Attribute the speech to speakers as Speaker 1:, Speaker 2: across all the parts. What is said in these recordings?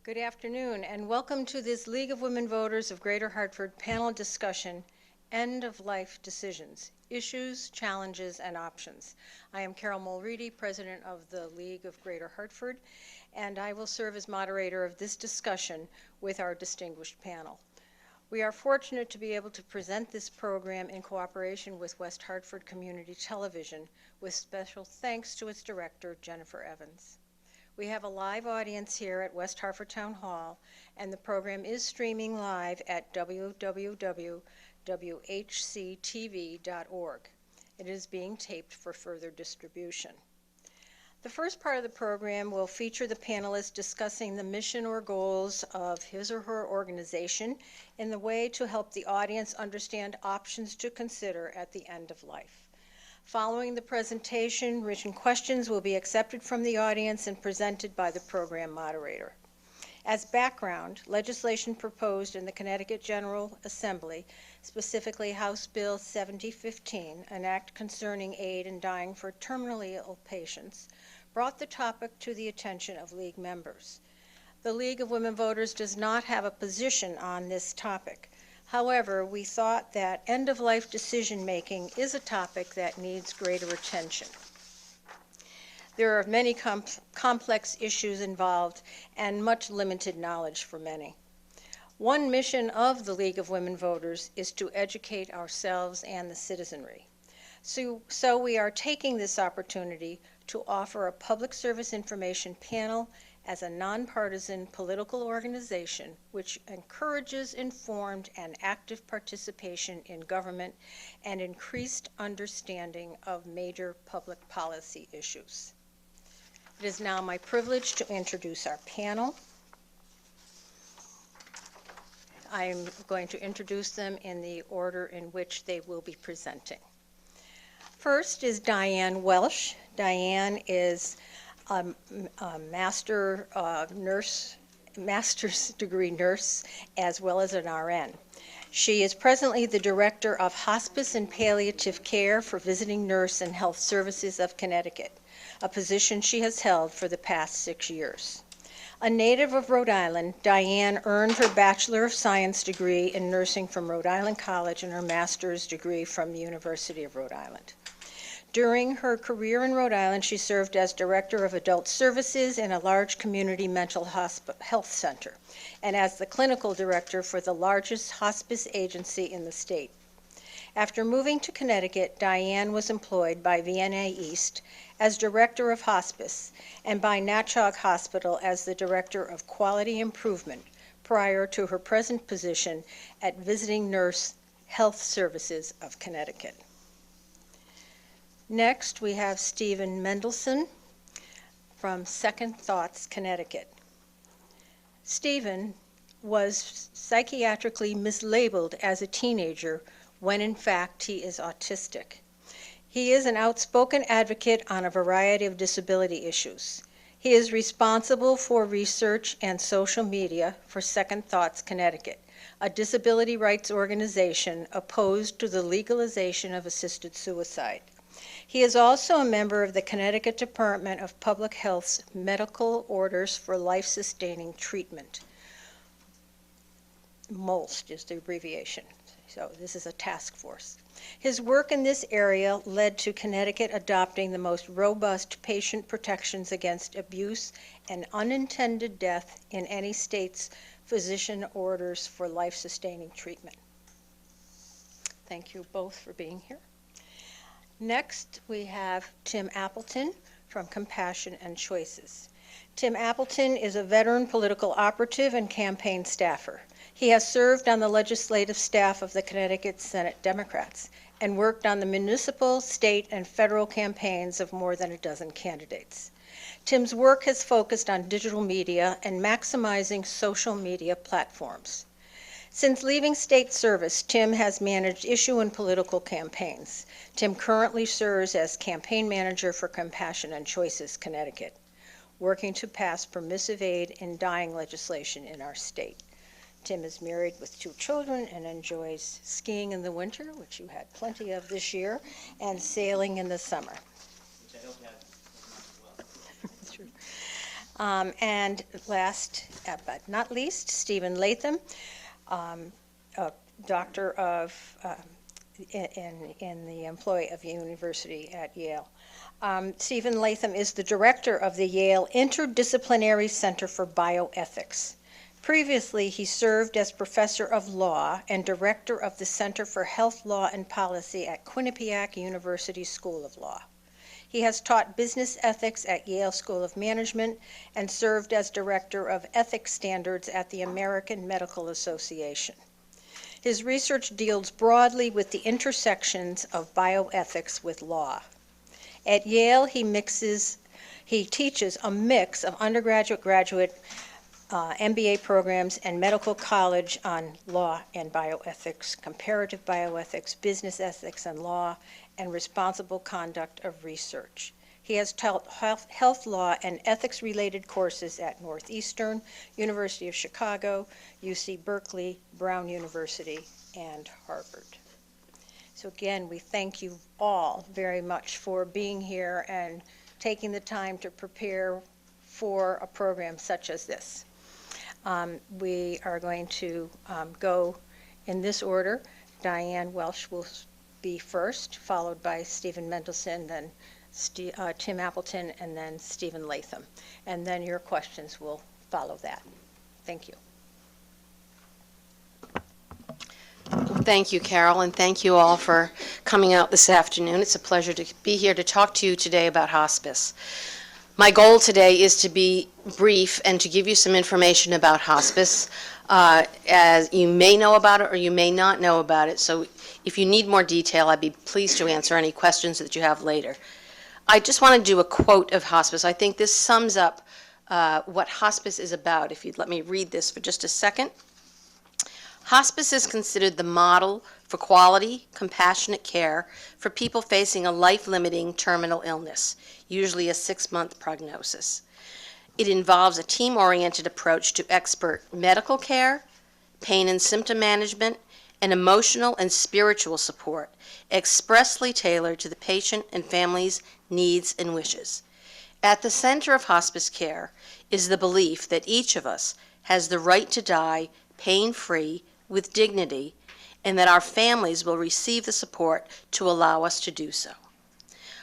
Speaker 1: Good afternoon, and welcome to this League of Women Voters of Greater Hartford panel discussion, End-of-Life Decisions, Issues, Challenges, and Options. I am Carol Mulready, President of the League of Greater Hartford, and I will serve as moderator of this discussion with our distinguished panel. We are fortunate to be able to present this program in cooperation with West Hartford Community Television, with special thanks to its director, Jennifer Evans. We have a live audience here at West Hartford Town Hall, and the program is streaming live at www.WHC-TV.org. It is being taped for further distribution. The first part of the program will feature the panelists discussing the mission or goals of his or her organization in the way to help the audience understand options to consider at the end of life. Following the presentation, written questions will be accepted from the audience and presented by the program moderator. As background, legislation proposed in the Connecticut General Assembly, specifically House Bill 7015, an act concerning aid in dying for terminally ill patients, brought the topic to the attention of League members. The League of Women Voters does not have a position on this topic. However, we thought that end-of-life decision-making is a topic that needs greater attention. There are many complex issues involved and much limited knowledge for many. One mission of the League of Women Voters is to educate ourselves and the citizenry. So we are taking this opportunity to offer a public service information panel as a nonpartisan political organization which encourages informed and active participation in government and increased understanding of major public policy issues. It is now my privilege to introduce our panel. I am going to introduce them in the order in which they will be presenting. First is Dianne Welch. Dianne is a master's degree nurse, as well as an RN. She is presently the Director of Hospice and Palliative Care for Visiting Nurse and Health Services of Connecticut, a position she has held for the past 6 years. A native of Rhode Island, Dianne earned her Bachelor of Science degree in nursing from Rhode Island College and her master's degree from the University of Rhode Island. During her career in Rhode Island, she served as Director of Adult Services in a large community mental health center, and as the Clinical Director for the largest hospice agency in the state. After moving to Connecticut, Dianne was employed by VNA East as Director of Hospice and by Natchog Hospital as the Director of Quality Improvement prior to her present position at Visiting Nurse Health Services of Connecticut. Next, we have Stephen Mendelsohn from Second Thoughts, Connecticut. Stephen was psychiatrically mislabeled as a teenager when in fact he is autistic. He is an outspoken advocate on a variety of disability issues. He is responsible for research and social media for Second Thoughts, Connecticut, a disability rights organization opposed to the legalization of assisted suicide. He is also a member of the Connecticut Department of Public Health's Medical Orders for Life-Sustaining Treatment. MOLST is the abbreviation. So this is a task force. His work in this area led to Connecticut adopting the most robust patient protections against abuse and unintended death in any state's physician orders for life-sustaining treatment. Thank you both for being here. Next, we have Tim Appleton from Compassion and Choices. Tim Appleton is a veteran political operative and campaign staffer. He has served on the legislative staff of the Connecticut Senate Democrats and worked on the municipal, state, and federal campaigns of more than a dozen candidates. Tim's work has focused on digital media and maximizing social media platforms. Since leaving state service, Tim has managed issue and political campaigns. Tim currently serves as campaign manager for Compassion and Choices, Connecticut, working to pass permissive aid in dying legislation in our state. Tim is married with 2 children and enjoys skiing in the winter, which you had plenty of this year, and sailing in the summer.
Speaker 2: Which I hope you have as much as well.
Speaker 1: True. And last but not least, Stephen Latham, a doctor of in the employ of University at Yale. Stephen Latham is the director of the Yale Interdisciplinary Center for Bioethics. Previously, he served as professor of law and director of the Center for Health Law and Policy at Quinnipiac University School of Law. He has taught business ethics at Yale School of Management and served as director of ethics standards at the American Medical Association. His research deals broadly with the intersections of bioethics with law. At Yale, he teaches a mix of undergraduate, graduate, MBA programs and medical college on law and bioethics, comparative bioethics, business ethics and law, and responsible conduct of research. He has taught health law and ethics-related courses at Northeastern, University of Chicago, UC Berkeley, Brown University, and Harvard. So again, we thank you all very much for being here and taking the time to prepare for a program such as this. We are going to go in this order. Dianne Welch will be first, followed by Stephen Mendelsohn, then Tim Appleton, and then Stephen Latham. And then your questions will follow that. Thank you.
Speaker 2: Thank you, Carol, and thank you all for coming out this afternoon. It's a pleasure to be here to talk to you today about hospice. My goal today is to be brief and to give you some information about hospice, as you may know about it or you may not know about it. So if you need more detail, I'd be pleased to answer any questions that you have later. I just want to do a quote of hospice. I think this sums up what hospice is about. If you'd let me read this for just a second. Hospice is considered the model for quality, compassionate care for people facing a life-limiting terminal illness, usually a 6-month prognosis. It involves a team-oriented approach to expert medical care, pain and symptom management, and emotional and spiritual support, expressly tailored to the patient and family's needs and wishes. At the center of hospice care is the belief that each of us has the right to die pain-free with dignity, and that our families will receive the support to allow us to do so.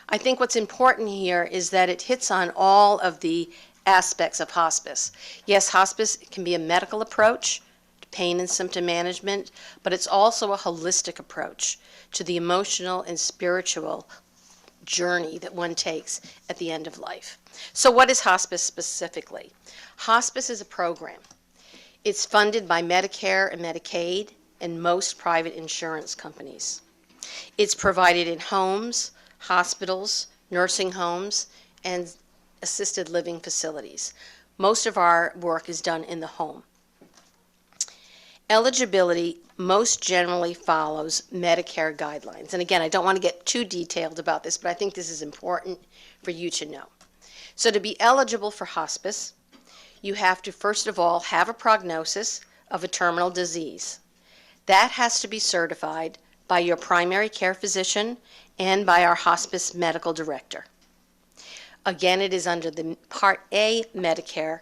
Speaker 2: I think what's important here is that it hits on all of the aspects of hospice. Yes, hospice can be a medical approach to pain and symptom management, but it's also a holistic approach to the emotional and spiritual journey that one takes at the end of life. So what is hospice specifically? Hospice is a program. It's funded by Medicare and Medicaid and most private insurance companies. It's provided in homes, hospitals, nursing homes, and assisted living facilities. Most of our work is done in the home. Eligibility most generally follows Medicare guidelines. And again, I don't want to get too detailed about this, but I think this is important for you to know. So to be eligible for hospice, you have to, first of all, have a prognosis of a terminal disease. That has to be certified by your primary care physician and by our hospice medical director. Again, it is under the Part A Medicare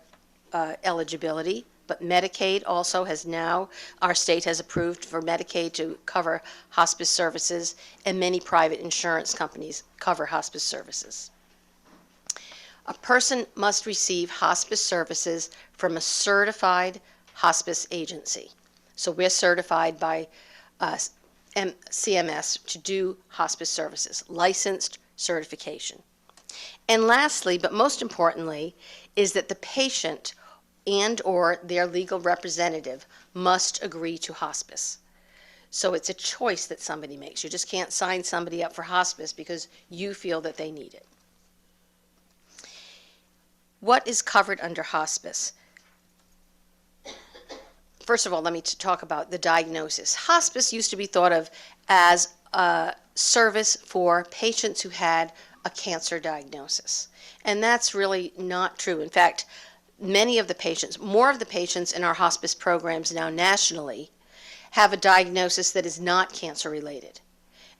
Speaker 2: eligibility, but Medicaid also has now, our state has approved for Medicaid to cover hospice services, and many private insurance companies cover hospice services. A person must receive hospice services from a certified hospice agency. So we're certified by CMS to do hospice services, licensed certification. And lastly, but most importantly, is that the patient and or their legal representative must agree to hospice. So it's a choice that somebody makes. You just can't sign somebody up for hospice because you feel that they need it. What is covered under hospice? First of all, let me talk about the diagnosis. Hospice used to be thought of as a service for patients who had a cancer diagnosis. And that's really not true. In fact, many of the patients, more of the patients in our hospice programs now nationally have a diagnosis that is not cancer related.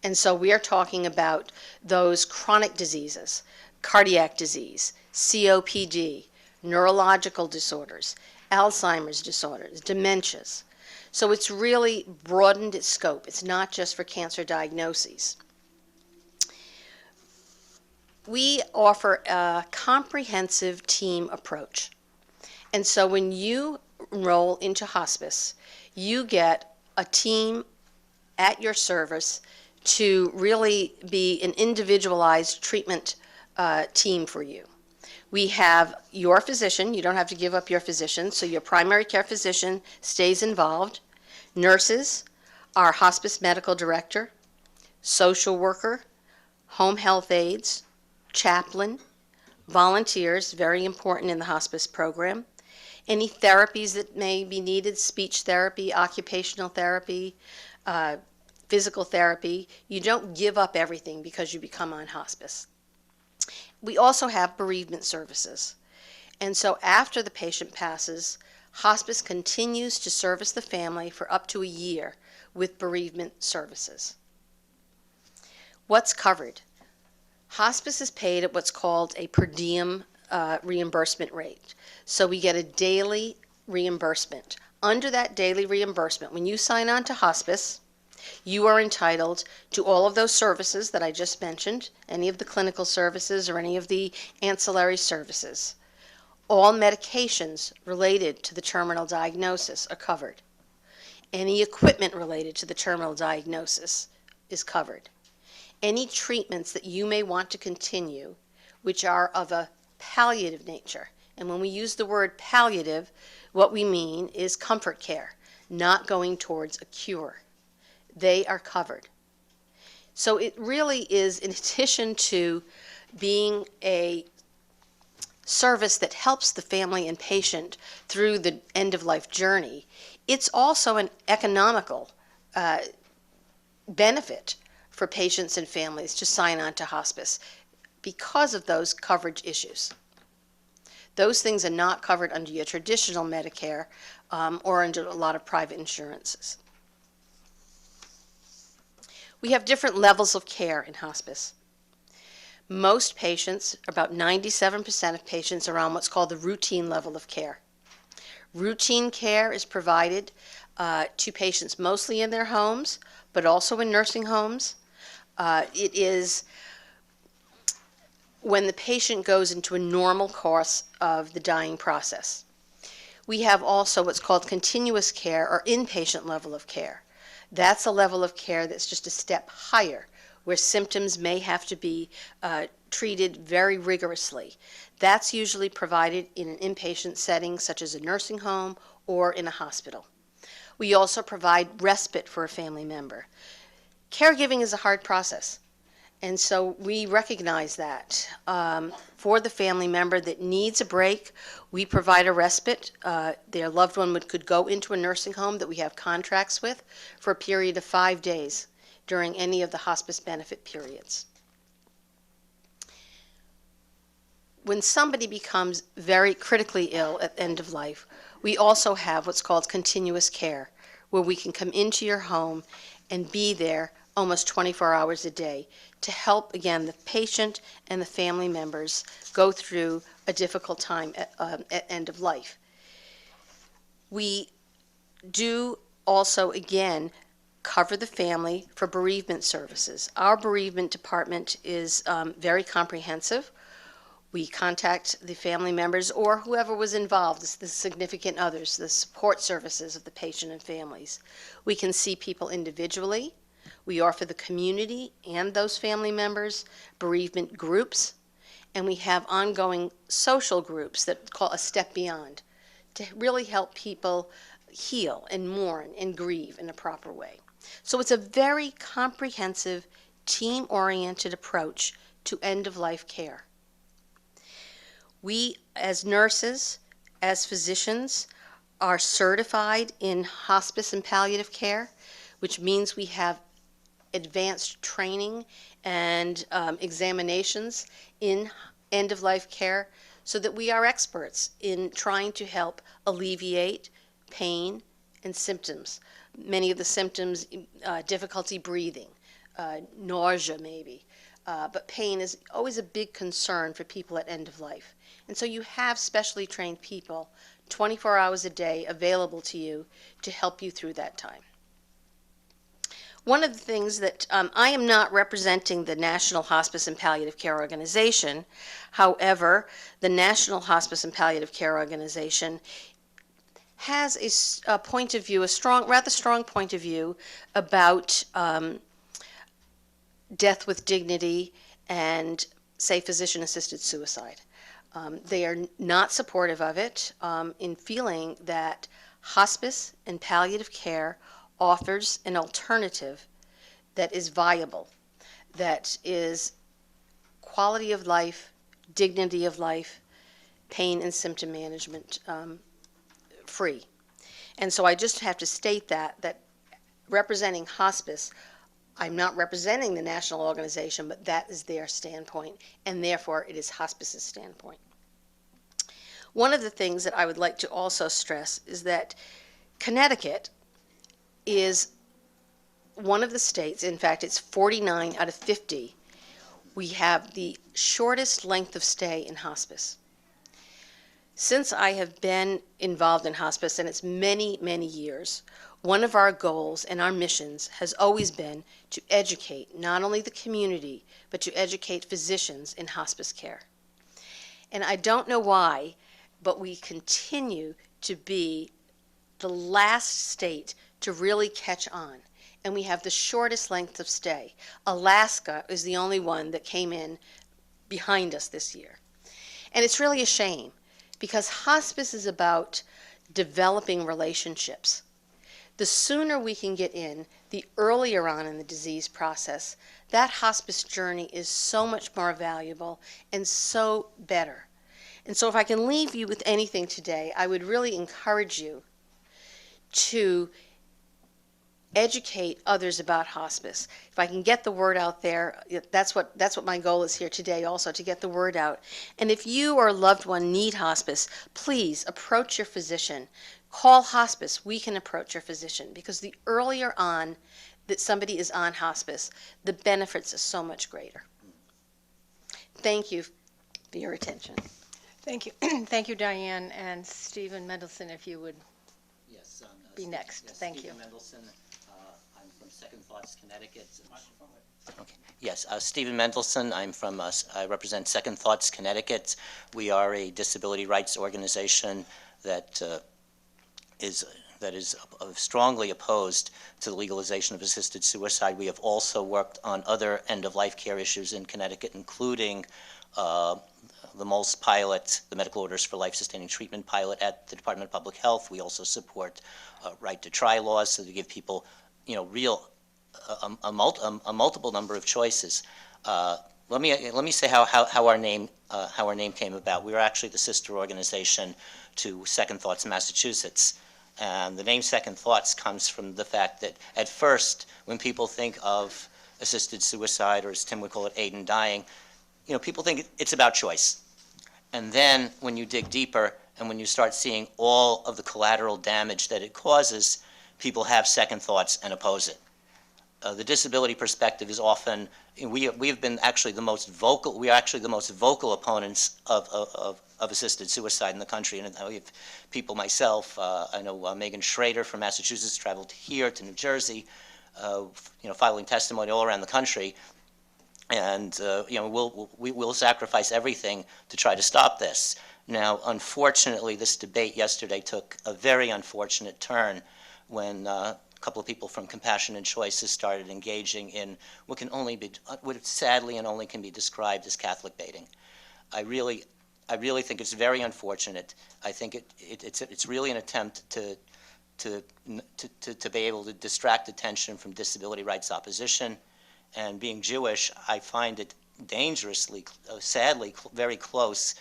Speaker 2: And so we are talking about those chronic diseases, cardiac disease, COPD, neurological disorders, Alzheimer's disorders, dementias. So it's really broadened its scope. It's not just for cancer diagnoses. We offer a comprehensive team approach. And so when you enroll into hospice, you get a team at your service to really be an individualized treatment team for you. We have your physician. You don't have to give up your physician, so your primary care physician stays involved. Nurses, our hospice medical director, social worker, home health aides, chaplain, volunteers, very important in the hospice program, any therapies that may be needed, speech therapy, occupational therapy, physical therapy. You don't give up everything because you become on hospice. We also have bereavement services. And so after the patient passes, hospice continues to service the family for up to a year with bereavement services. What's covered? Hospice is paid at what's called a per diem reimbursement rate. So we get a daily reimbursement. Under that daily reimbursement, when you sign on to hospice, you are entitled to all of those services that I just mentioned, any of the clinical services or any of the ancillary services. All medications related to the terminal diagnosis are covered. Any equipment related to the terminal diagnosis is covered. Any treatments that you may want to continue, which are of a palliative nature. And when we use the word palliative, what we mean is comfort care, not going towards a cure. They are covered. So it really is, in addition to being a service that helps the family and patient through the end-of-life journey, it's also an economical benefit for patients and families to sign on to hospice because of those coverage issues. Those things are not covered under your traditional Medicare or under a lot of private insurances. We have different levels of care in hospice. Most patients, about 97% of patients, are on what's called the routine level of care. Routine care is provided to patients mostly in their homes, but also in nursing homes. It is when the patient goes into a normal course of the dying process. We have also what's called continuous care or inpatient level of care. That's a level of care that's just a step higher, where symptoms may have to be treated very rigorously. That's usually provided in an inpatient setting, such as a nursing home or in a hospital. We also provide respite for a family member. Caregiving is a hard process, and so we recognize that. For the family member that needs a break, we provide a respite. Their loved one could go into a nursing home that we have contracts with for a period of 5 days during any of the hospice benefit periods. When somebody becomes very critically ill at the end of life, we also have what's called continuous care, where we can come into your home and be there almost 24 hours a day to help, again, the patient and the family members go through a difficult time at end of life. We do also, again, cover the family for bereavement services. Our bereavement department is very comprehensive. We contact the family members or whoever was involved, the significant others, the support services of the patient and families. We can see people individually. We offer the community and those family members bereavement groups, and we have ongoing social groups that call a step beyond to really help people heal and mourn and grieve in a proper way. So it's a very comprehensive, team-oriented approach to end-of-life care. We, as nurses, as physicians, are certified in hospice and palliative care, which means we have advanced training and examinations in end-of-life care so that we are experts in trying to help alleviate pain and symptoms. Many of the symptoms, difficulty breathing, nausea maybe, but pain is always a big concern for people at end of life. And so you have specially trained people 24 hours a day available to you to help you through that time. One of the things that I am not representing the National Hospice and Palliative Care Organization. However, the National Hospice and Palliative Care Organization has a point of view, rather strong point of view about death with dignity and, say, physician-assisted suicide. They are not supportive of it in feeling that hospice and palliative care offers an alternative that is viable, that is quality of life, dignity of life, pain and symptom management free. And so I just have to state that representing hospice, I'm not representing the national organization, but that is their standpoint, and therefore it is hospice's standpoint. One of the things that I would like to also stress is that Connecticut is one of the states, in fact, it's 49 out of 50, we have the shortest length of stay in hospice. Since I have been involved in hospice, and it's many, many years, one of our goals and our missions has always been to educate not only the community, but to educate physicians in hospice care. And I don't know why, but we continue to be the last state to really catch on. And we have the shortest length of stay. Alaska is the only one that came in behind us this year. And it's really a shame, because hospice is about developing relationships. The sooner we can get in, the earlier on in the disease process, that hospice journey is so much more valuable and so better. And so if I can leave you with anything today, I would really encourage you to educate others about hospice. If I can get the word out there, that's what my goal is here today also, to get the word out. And if you or a loved one need hospice, please approach your physician. Call hospice. We can approach your physician, because the earlier on that somebody is on hospice, the benefits are so much greater. Thank you for your attention.
Speaker 1: Thank you. Thank you, Diane. And Stephen Mendelsohn, if you would be next.
Speaker 3: Yes,
Speaker 1: Thank
Speaker 3: Stephen
Speaker 1: you.
Speaker 3: Mendelsohn. I'm from Second Thoughts, Connecticut. Okay. Yes, Stephen Mendelsohn. I represent Second Thoughts, Connecticut. We are a disability rights organization that is strongly opposed to the legalization of assisted suicide. We have also worked on other end-of-life care issues in Connecticut, including the MOLS pilot, the Medical Orders for Life-Sustaining Treatment pilot at the Department of Public Health. We also support right to try laws, so to give people, a multiple number of choices. Let me say how our name came about. We were actually the sister organization to Second Thoughts Massachusetts. And the name Second Thoughts comes from the fact that at first, when people think of assisted suicide, or as Tim would call it, aid in dying, people think it's about choice. And then when you dig deeper and when you start seeing all of the collateral damage that it causes, people have second thoughts and oppose it. The disability perspective is often, we have been actually the most vocal, we are actually the most vocal opponents of assisted suicide in the country. And we have people, myself, I know Megan Schrader from Massachusetts traveled here to New Jersey, filing testimony all around the country. And we will sacrifice everything to try to stop this. Now, unfortunately, this debate yesterday took a very unfortunate turn when a couple of people from Compassion and Choices started engaging in what sadly and only can be described as Catholic baiting. I really think it's very unfortunate. I think it's really an attempt to be able to distract attention from disability rights opposition. And being Jewish, I find it dangerously, sadly, very close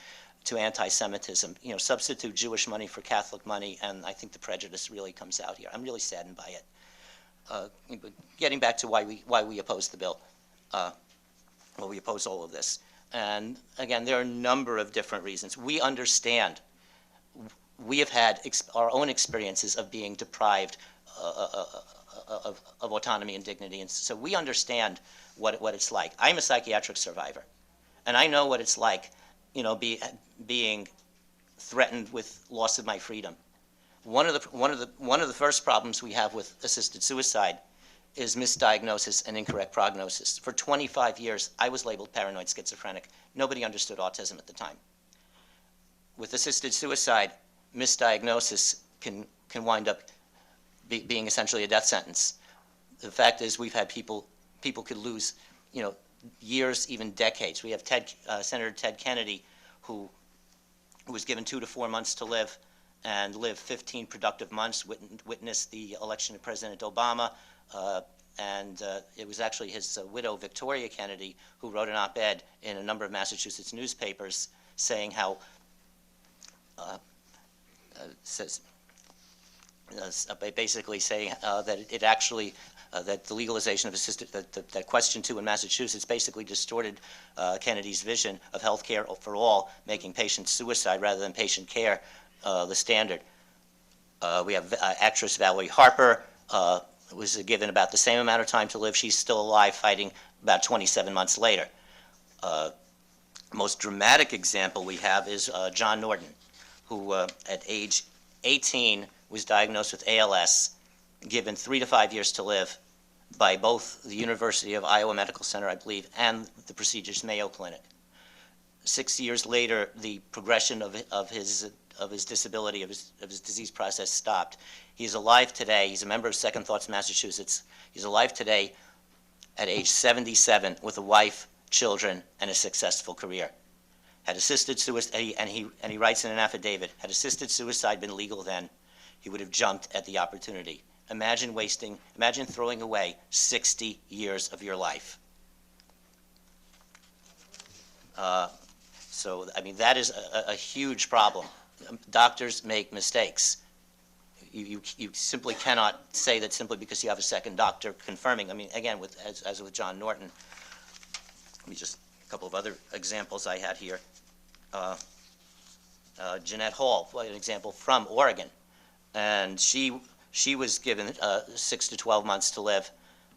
Speaker 3: to anti-Semitism. Substitute Jewish money for Catholic money, and I think the prejudice really comes out here. I'm really saddened by it. Getting back to why we oppose the bill, we oppose all of this. And again, there are a number of different reasons. We understand. We have had our own experiences of being deprived of autonomy and dignity, and so we understand what it's like. I'm a psychiatric survivor, and I know what it's like being threatened with loss of my freedom. One of the first problems we have with assisted suicide is misdiagnosis and incorrect prognosis. For 25 years, I was labeled paranoid schizophrenic. Nobody understood autism at the time. With assisted suicide, misdiagnosis can wind up being essentially a death sentence. The fact is, we've had people could lose, years, even decades. We have Senator Ted Kennedy, who was given 2 to 4 months to live, and lived 15 productive months, witnessed the election of President Obama, and it was actually his widow, Victoria Kennedy, who wrote an op-ed in a number of Massachusetts newspapers saying how, basically saying that it actually, that the legalization of that Question 2 in Massachusetts basically distorted Kennedy's vision of health care for all, making patient suicide rather than patient care the standard. We have actress Valerie Harper, was given about the same amount of time to live. She's still alive, fighting about 27 months later. Most dramatic example we have is John Norton, who at age 18 was diagnosed with ALS, given 3 to 5 years to live by both the University of Iowa Medical Center, I believe, and the prestigious Mayo Clinic. 6 years later, the progression of his disability, of his disease process stopped. He's alive today. He's a member of Second Thoughts Massachusetts. He's alive today at age 77 with a wife, children, and a successful career. Had assisted suicide, and he writes in an affidavit, had assisted suicide been legal then, he would have jumped at the opportunity. Imagine throwing away 60 years of your life. So, I mean, that is a huge problem. Doctors make mistakes. You simply cannot say that simply because you have a second doctor confirming. I mean, again, as with John Norton, let me just, a couple of other examples I had here. Jeanette Hall, an example from Oregon, and she was given 6 to 12 months to live,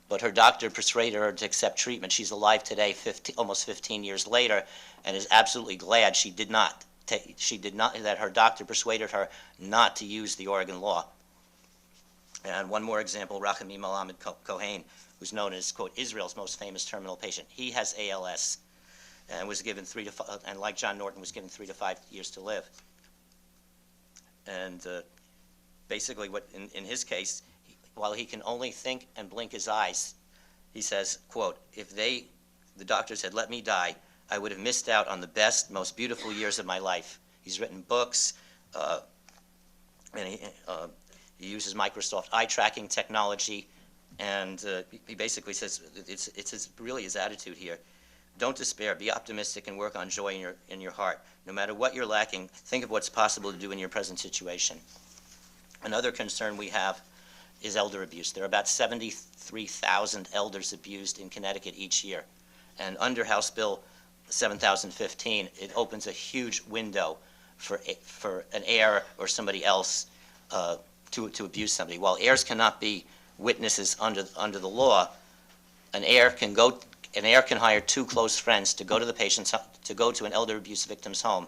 Speaker 3: but her doctor persuaded her to accept treatment. She's alive today, almost 15 years later, and is absolutely glad she did not, that her doctor persuaded her not to use the Oregon law. And one more example, Rahami Malamed Kohen, who's known as, quote, Israel's most famous terminal patient. He has ALS and was given 3 to 5, and like John Norton, was given 3 to 5 years to live. And basically, in his case, while he can only think and blink his eyes, he says, quote, if the doctors had let me die, I would have missed out on the best, most beautiful years of my life. He's written books, and he uses Microsoft eye tracking technology, and he basically says, it's really his attitude here. Don't despair, be optimistic, and work on joy in your heart. No matter what you're lacking, think of what's possible to do in your present situation. Another concern we have is elder abuse. There are about 73,000 elders abused in Connecticut each year. And under House Bill 7015, it opens a huge window for an heir or somebody else to abuse somebody. While heirs cannot be witnesses under the law, an heir can hire 2 close friends to go to an elder abuse victim's home,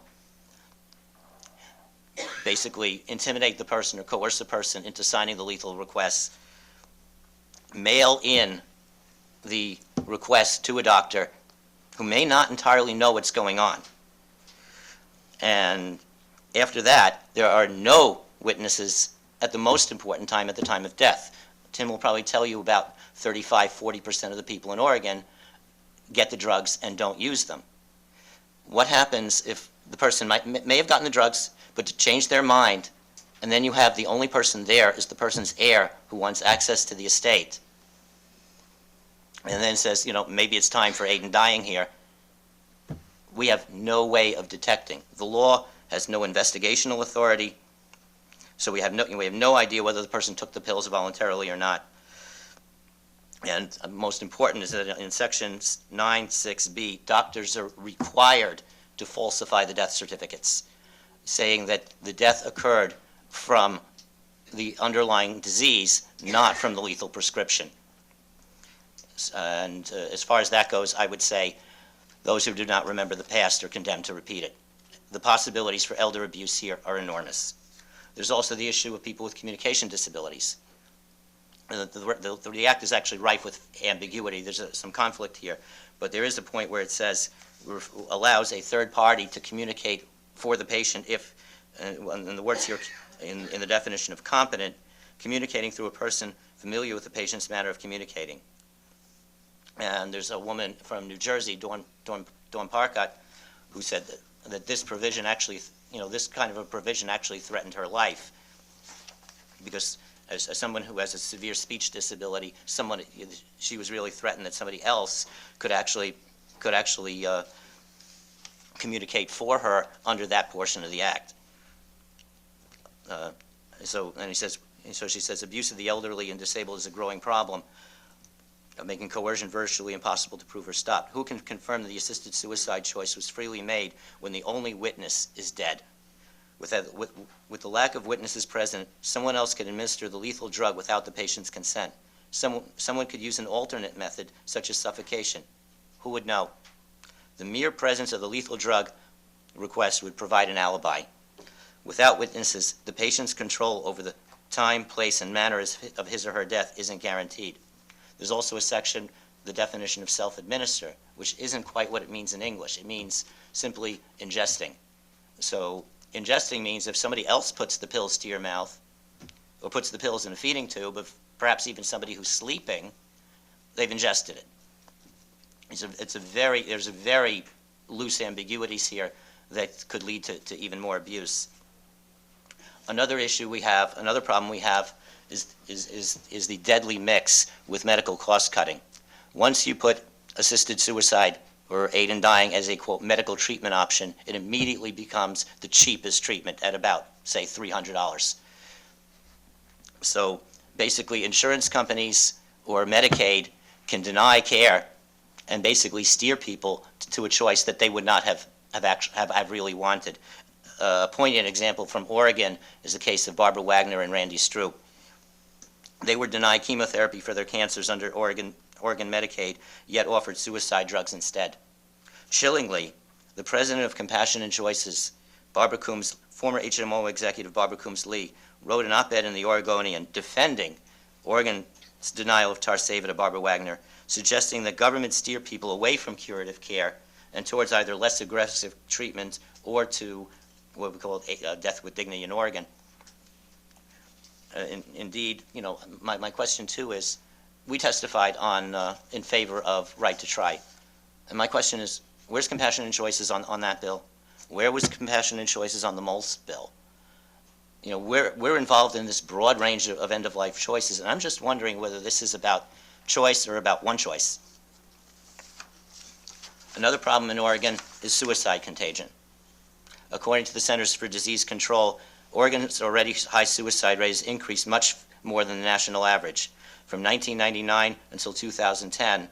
Speaker 3: basically intimidate the person or coerce the person into signing the lethal request, mail in the request to a doctor who may not entirely know what's going on. And after that, there are no witnesses at the most important time, at the time of death. Tim will probably tell you about 35–40% of the people in Oregon get the drugs and don't use them. What happens if the person may have gotten the drugs, but to change their mind, and then you have the only person there is the person's heir who wants access to the estate, and then says, maybe it's time for Aiden dying here. We have no way of detecting. The law has no investigational authority, so we have no idea whether the person took the pills voluntarily or not. And most important is that in Section 9(6)b, doctors are required to falsify the death certificates, saying that the death occurred from the underlying disease, not from the lethal prescription. And as far as that goes, I would say Those who do not remember the past are condemned to repeat it. The possibilities for elder abuse here are enormous. There's also the issue of people with communication disabilities. The Act is actually rife with ambiguity. There's some conflict here, but there is a point where it says, allows a third party to communicate for the patient if, and the words here in the definition of competent, communicating through a person familiar with the patient's manner of communicating. And there's a woman from New Jersey, Dawn Parcott, who said that this provision actually, this kind of a provision actually threatened her life, because as someone who has a severe speech disability, she was really threatened that somebody else could actually communicate for her under that portion of the Act. So she says, abuse of the elderly and disabled is a growing problem, making coercion virtually impossible to prove or stop. Who can confirm that the assisted suicide choice was freely made when the only witness is dead? With the lack of witnesses present, someone else could administer the lethal drug without the patient's consent. Someone could use an alternate method, such as suffocation. Who would know? The mere presence of the lethal drug request would provide an alibi. Without witnesses, the patient's control over the time, place, and manner of his or her death isn't guaranteed. There's also a section, the definition of self-administer, which isn't quite what it means in English. It means simply ingesting. So ingesting means if somebody else puts the pills to your mouth, or puts the pills in a feeding tube, or perhaps even somebody who's sleeping, they've ingested it. There's a very loose ambiguities here that could lead to even more abuse. Another problem we have is the deadly mix with medical cost cutting. Once you put assisted suicide or aid in dying as a, quote, medical treatment option, it immediately becomes the cheapest treatment at about, say, $300. So basically, insurance companies or Medicaid can deny care and basically steer people to a choice that they would not have really wanted. A poignant example from Oregon is the case of Barbara Wagner and Randy Stroop. They were denied chemotherapy for their cancers under Oregon Medicaid, yet offered suicide drugs instead. Chillingly, the president of Compassion and Choices, Barbara Coombs, former HMO executive Barbara Coombs Lee, wrote an op-ed in the Oregonian defending Oregon's denial of Tarsava to Barbara Wagner, suggesting that government steer people away from curative care and towards either less aggressive treatment or to what we call death with dignity in Oregon. Indeed, my question too is, we testified in favor of right to try. And my question is, where's Compassion and Choices on that bill? Where was Compassion and Choices on the MOLS bill? We're involved in this broad range of end-of-life choices, and I'm just wondering whether this is about choice or about one choice. Another problem in Oregon is suicide contagion. According to the Centers for Disease Control, Oregon's already high suicide rate has increased much more than the national average. From 1999 until 2010,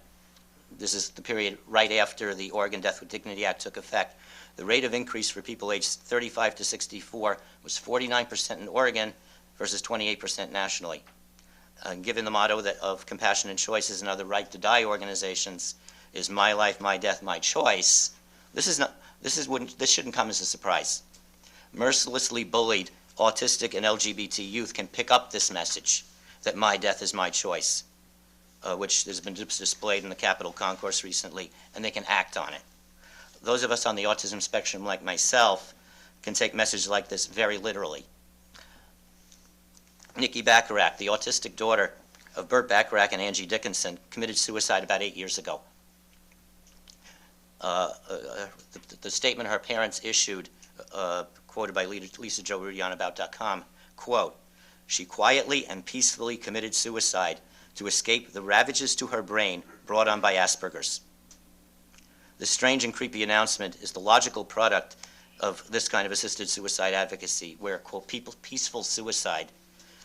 Speaker 3: this is the period right after the Oregon Death with Dignity Act took effect, the rate of increase for people aged 35 to 64 was 49% in Oregon versus 28% nationally. Given the motto of Compassion and Choices and other right to die organizations is my life, my death, my choice, this shouldn't come as a surprise. Mercilessly bullied autistic and LGBT youth can pick up this message that my death is my choice, which has been displayed in the Capitol Concourse recently, and they can act on it. Those of us on the autism spectrum, like myself, can take messages like this very literally. Nikki Bacharach, the autistic daughter of Burt Bacharach and Angie Dickinson, committed suicide about 8 years ago. The statement her parents issued, quoted by Lisa Jo Rudy on About.com, quote, "She quietly and peacefully committed suicide to escape the ravages to her brain brought on by Asperger's." This strange and creepy announcement is the logical product of this kind of assisted suicide advocacy, where, quote, peaceful suicide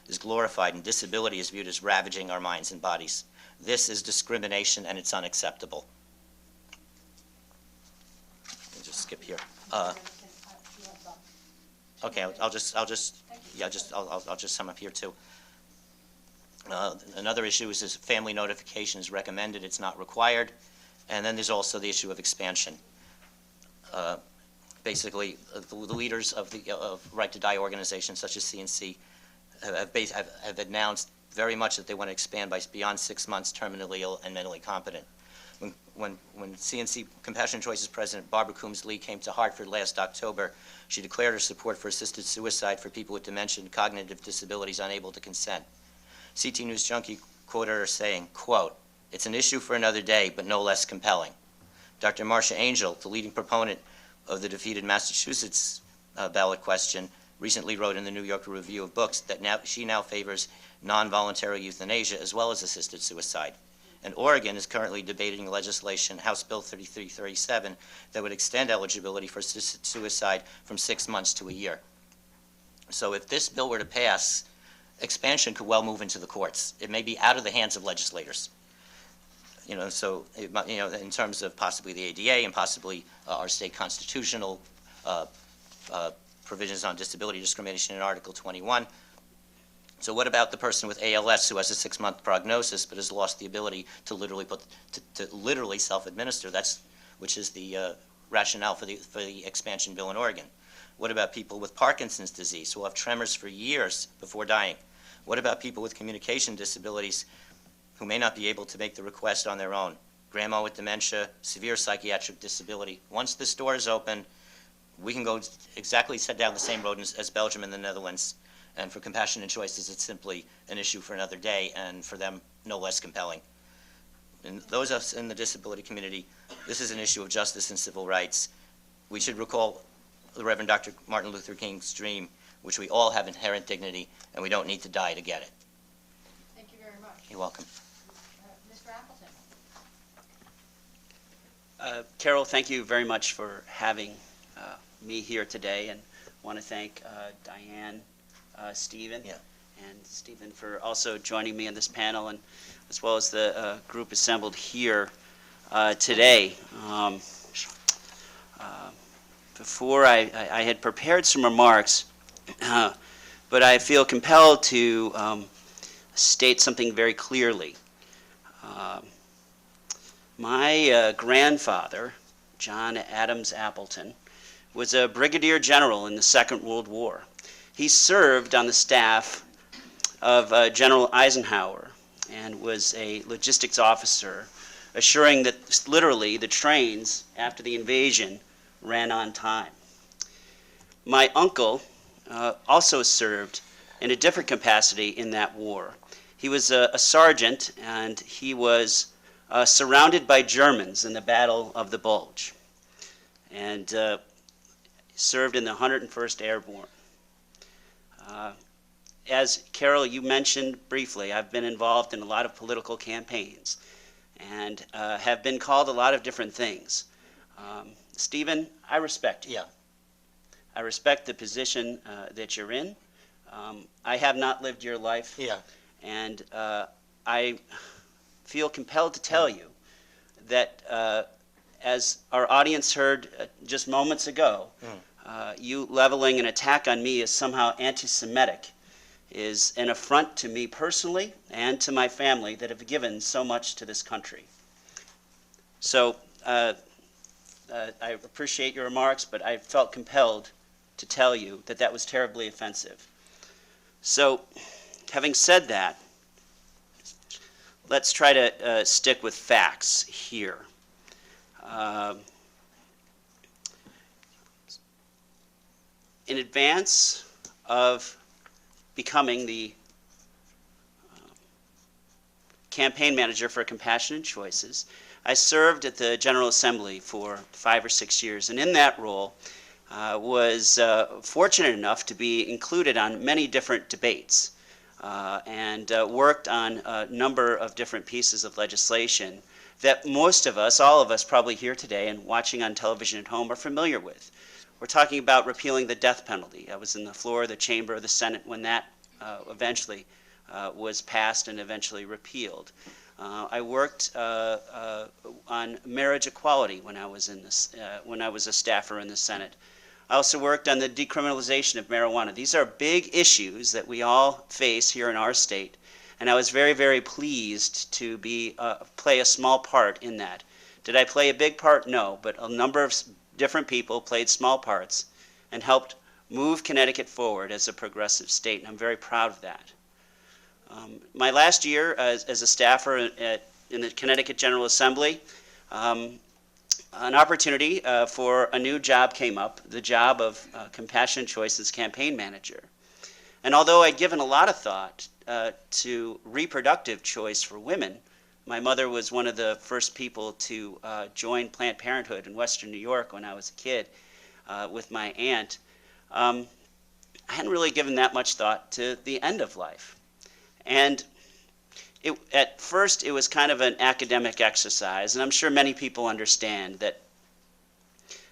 Speaker 3: is glorified and disability is viewed as ravaging our minds and bodies. This is discrimination, and it's unacceptable. I'll just skip here. Okay, I'll just sum up here too. Another issue is family notification is recommended, it's not required. And then there's also the issue of expansion. Basically, the leaders of the Right to Die organizations, such as CNC, have announced very much that they want to expand by beyond 6 months, terminally ill and mentally competent. When CNC Compassionate Choices President Barbara Coombs-Lee came to Hartford last October, she declared her support for assisted suicide for people with dementia and cognitive disabilities unable to consent. CT News Junkie quoted her saying, quote, "It's an issue for another day, but no less compelling." Dr. Marcia Angel, the leading proponent of the defeated Massachusetts ballot question, recently wrote in the New Yorker Review of Books that she now favors non-voluntary euthanasia as well as assisted suicide. And Oregon is currently debating legislation, House Bill 3337, that would extend eligibility for assisted suicide from 6 months to a year. So if this bill were to pass, expansion could well move into the courts. It may be out of the hands of legislators. So in terms of possibly the ADA and possibly our state constitutional provisions on disability discrimination in Article 21. So what about the person with ALS who has a 6-month prognosis but has lost the ability to literally self-administer? Which is the rationale for the expansion bill in Oregon. What about people with Parkinson's disease who will have tremors for years before dying? What about people with communication disabilities who may not be able to make the request on their own? Grandma with dementia, severe psychiatric disability. Once this door is open, we can go exactly set down the same road as Belgium and the Netherlands. And for Compassionate Choices, it's simply an issue for another day, and for them, no less compelling. And those of us in the disability community, this is an issue of justice and civil rights. We should recall the Reverend Dr. Martin Luther King's dream, which we all have inherent dignity, and we don't need to die to get it.
Speaker 1: Thank you very much.
Speaker 3: You're welcome.
Speaker 1: Mr. Appleton.
Speaker 4: Carol, thank you very much for having me here today, and want to thank Dianne, Stephen, and Stephen for also joining me in this panel, and as well as the group assembled here today. Before I had prepared some remarks, but I feel compelled to state something very clearly. My grandfather, John Adams Appleton, was a brigadier general in the Second World War. He served on the staff of General Eisenhower and was a logistics officer, assuring that literally the trains after the invasion ran on time. My uncle also served in a different capacity in that war. He was a sergeant, and he was surrounded by Germans in the Battle of the Bulge, and served in the 101st Airborne. As Carol, you mentioned briefly, I've been involved in a lot of political campaigns and have been called a lot of different things. Stephen, I respect you.
Speaker 3: Yeah.
Speaker 4: I respect the position that you're in. I have not lived your life.
Speaker 3: Yeah.
Speaker 4: And I feel compelled to tell you that as our audience heard just moments ago, you leveling an attack on me as somehow anti-Semitic is an affront to me personally and to my family that have given so much to this country. So I appreciate your remarks, but I felt compelled to tell you that that was terribly offensive. So having said that, let's try to stick with facts here. In advance of becoming the campaign manager for Compassionate Choices, I served at the General Assembly for 5 or 6 years, and in that role was fortunate enough to be included on many different debates and worked on a number of different pieces of legislation that most of us, all of us probably here today and watching on television at home, are familiar with. We're talking about repealing the death penalty. I was in the floor of the chamber of the Senate when that eventually was passed and eventually repealed. I worked on marriage equality when I was when I was a staffer in the Senate. I also worked on the decriminalization of marijuana. These are big issues that we all face here in our state, and I was very, very pleased to play a small part in that, Did I play a big part? No, but a number of different people played small parts and helped move Connecticut forward as a progressive state, and I'm very proud of that. My last year as a staffer in the Connecticut General Assembly, an opportunity for a new job came up, the job of Compassionate Choices campaign manager. And although I'd given a lot of thought to reproductive choice for women, my mother was one of the first people to join Planned Parenthood in Western New York when I was a kid with my aunt. I hadn't really given that much thought to the end of life. And at first, it was kind of an academic exercise, and I'm sure many people understand that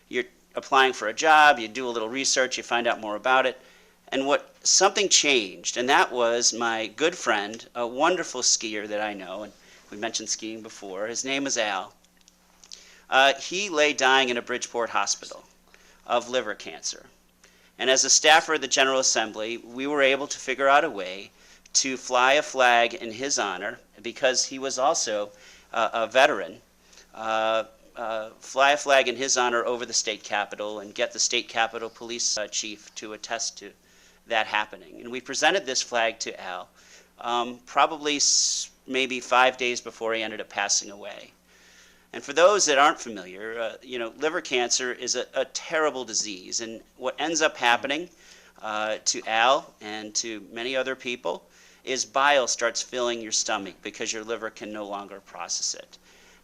Speaker 4: you're applying for a job, you do a little research, you find out more about it, and something changed, and that was my good friend, a wonderful skier that I know, and we mentioned skiing before, his name is Al. He lay dying in a Bridgeport hospital of liver cancer. And as a staffer of the General Assembly, we were able to figure out a way to fly a flag in his honor, because he was also a veteran, fly a flag in his honor over the state capitol and get the state capitol police chief to attest to that happening. And we presented this flag to Al probably maybe 5 days before he ended up passing away. And for those that aren't familiar, liver cancer is a terrible disease, and what ends up happening to Al and to many other people is bile starts filling your stomach because your liver can no longer process it.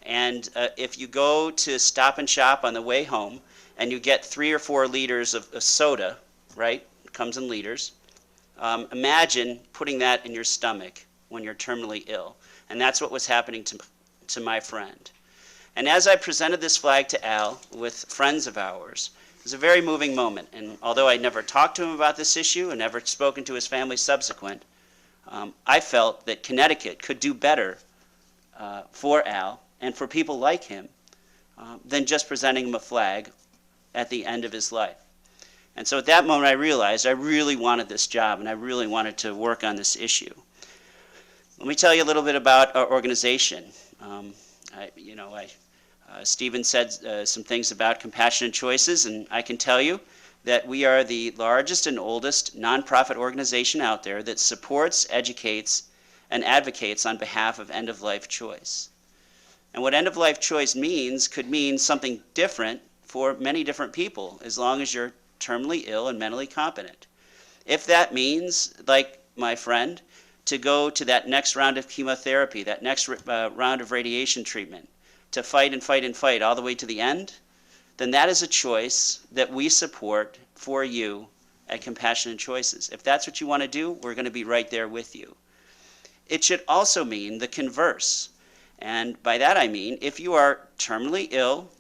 Speaker 4: And if you go to Stop and Shop on the way home and you get 3 or 4 liters of soda, right? It comes in liters. Imagine putting that in your stomach when you're terminally ill. And that's what was happening to my friend. And as I presented this flag to Al with friends of ours, it was a very moving moment. And although I never talked to him about this issue and never spoken to his family subsequent, I felt that Connecticut could do better for Al and for people like him than just presenting him a flag at the end of his life. And so at that moment I realized I really wanted this job and I really wanted to work on this issue. Let me tell you a little bit about our organization. Stephen said some things about Compassionate Choices, and I can tell you that we are the largest and oldest nonprofit organization out there that supports, educates, and advocates on behalf of end-of-life choice. And what end-of-life choice means could mean something different for many different people, as long as you're terminally ill and mentally competent. If that means, like my friend, to go to that next round of chemotherapy, that next round of radiation treatment, to fight and fight and fight all the way to the end, then that is a choice that we support for you at Compassionate Choices. If that's what you want to do, we're going to be right there with you. It should also mean the converse. And by that I mean, if you are terminally ill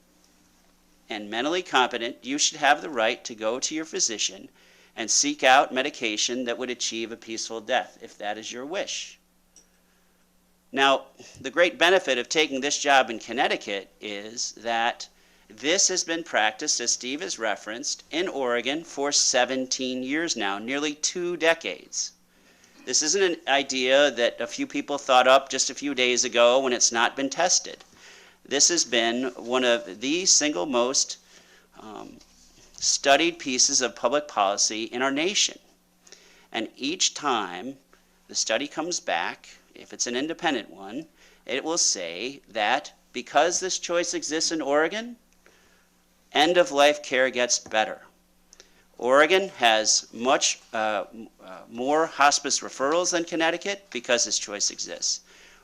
Speaker 4: and mentally competent, you should have the right to go to your physician and seek out medication that would achieve a peaceful death, if that is your wish. Now, the great benefit of taking this job in Connecticut is that this has been practiced, as Steve has referenced, in Oregon for 17 years now, nearly 2 decades. This isn't an idea that a few people thought up just a few days ago when it's not been tested. This has been one of the single most studied pieces of public policy in our nation. And each time the study comes back, if it's an independent one, it will say that because this choice exists in Oregon, end-of-life care gets better. Oregon has much more hospice referrals than Connecticut because this choice exists.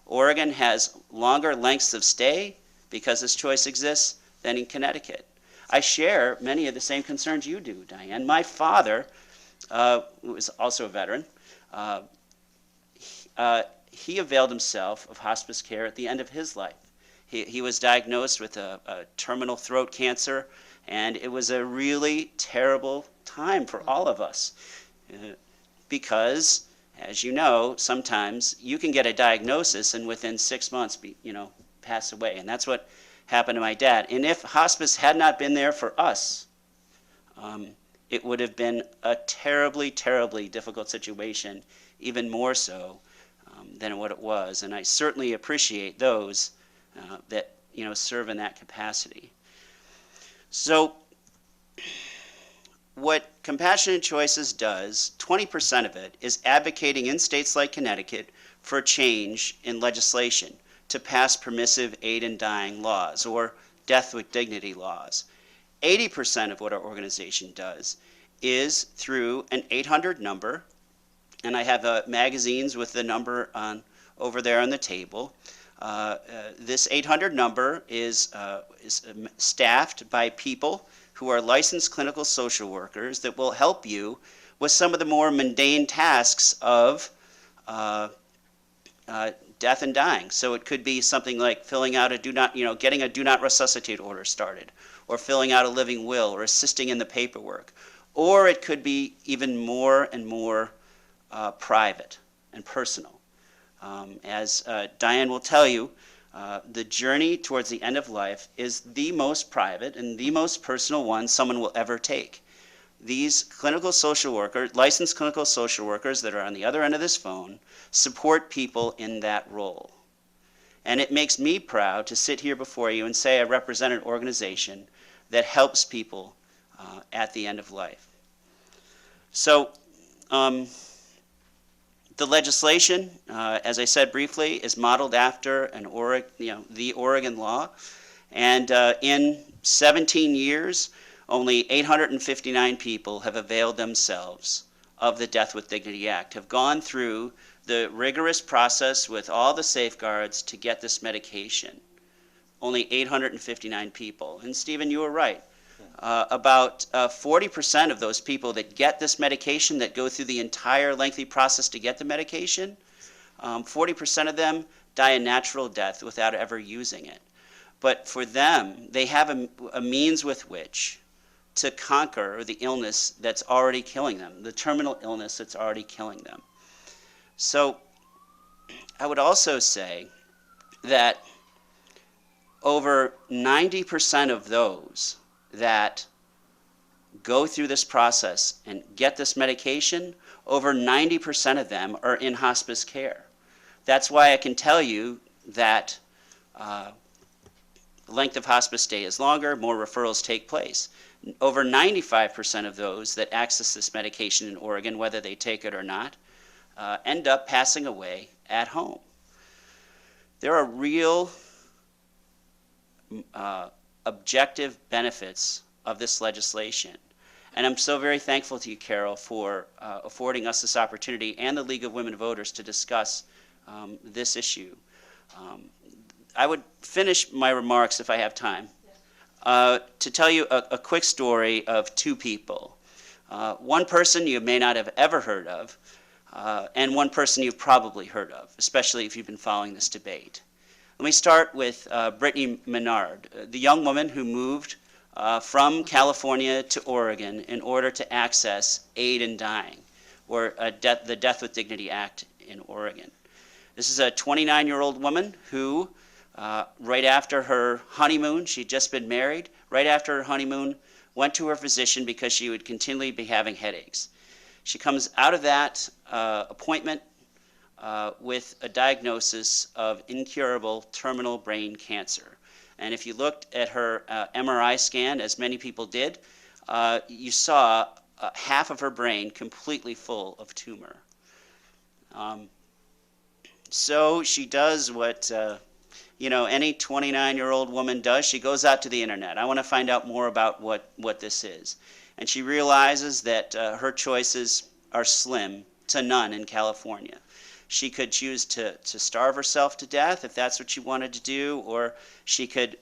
Speaker 4: Oregon has longer lengths of stay because this choice exists than in Connecticut. I share many of the same concerns you do, Dianne. My father, who is also a veteran, he availed himself of hospice care at the end of his life. He was diagnosed with a terminal throat cancer, and it was a really terrible time for all of us because, as you know, sometimes you can get a diagnosis and within 6 months pass away, and that's what happened to my dad. And if hospice had not been there for us, it would have been a terribly, terribly difficult situation, even more so than what it was. And I certainly appreciate those that serve in that capacity. So what Compassionate Choices does, 20% of it, is advocating in states like Connecticut for change in legislation to pass permissive aid in dying laws or death with dignity laws. 80% of what our organization does is through an 800 number, and I have magazines with the number over there on the table. This 800 number is staffed by people who are licensed clinical social workers that will help you with some of the more mundane tasks of death and dying. So it could be something like filling out getting a do not resuscitate order started, or filling out a living will, or assisting in the paperwork. Or it could be even more and more private and personal. As Dianne will tell you, the journey towards the end of life is the most private and the most personal one someone will ever take. These clinical social workers, licensed clinical social workers that are on the other end of this phone, support people in that role. And it makes me proud to sit here before you and say I represent an organization that helps people at the end of life. So the legislation, as I said briefly, is modeled after the Oregon law. And in 17 years, only 859 people have availed themselves of the Death with Dignity Act, have gone through the rigorous process with all the safeguards to get this medication. Only 859 people. And Stephen, you were right. About 40% of those people that get this medication, that go through the entire lengthy process to get the medication, 40% of them die a natural death without ever using it. But for them, they have a means with which to conquer the illness that's already killing them, the terminal illness that's already killing them. So I would also say that over 90% of those that go through this process and get this medication, over 90% of them are in hospice care. That's why I can tell you that the length of hospice stay is longer, more referrals take place. Over 95% of those that access this medication in Oregon, whether they take it or not, end up passing away at home. There are real objective benefits of this legislation. And I'm so very thankful to you, Carol, for affording us this opportunity and the League of Women Voters to discuss this issue. I would finish my remarks, if I have time, to tell you a quick story of two people. One person you may not have ever heard of, and one person you've probably heard of, especially if you've been following this debate. Let me start with Brittany Menard, the young woman who moved from California to Oregon in order to access aid in dying, or the Death with Dignity Act in Oregon. This is a 29-year-old woman who, right after her honeymoon, she'd just been married, right after her honeymoon, went to her physician because she would continually be having headaches. She comes out of that appointment with a diagnosis of incurable terminal brain cancer. And if you looked at her MRI scan, as many people did, you saw half of her brain completely full of tumor. So she does what any 29-year-old woman does. She goes out to the internet. I want to find out more about what this is. And she realizes that her choices are slim to none in California. She could choose to starve herself to death if that's what she wanted to do, or she could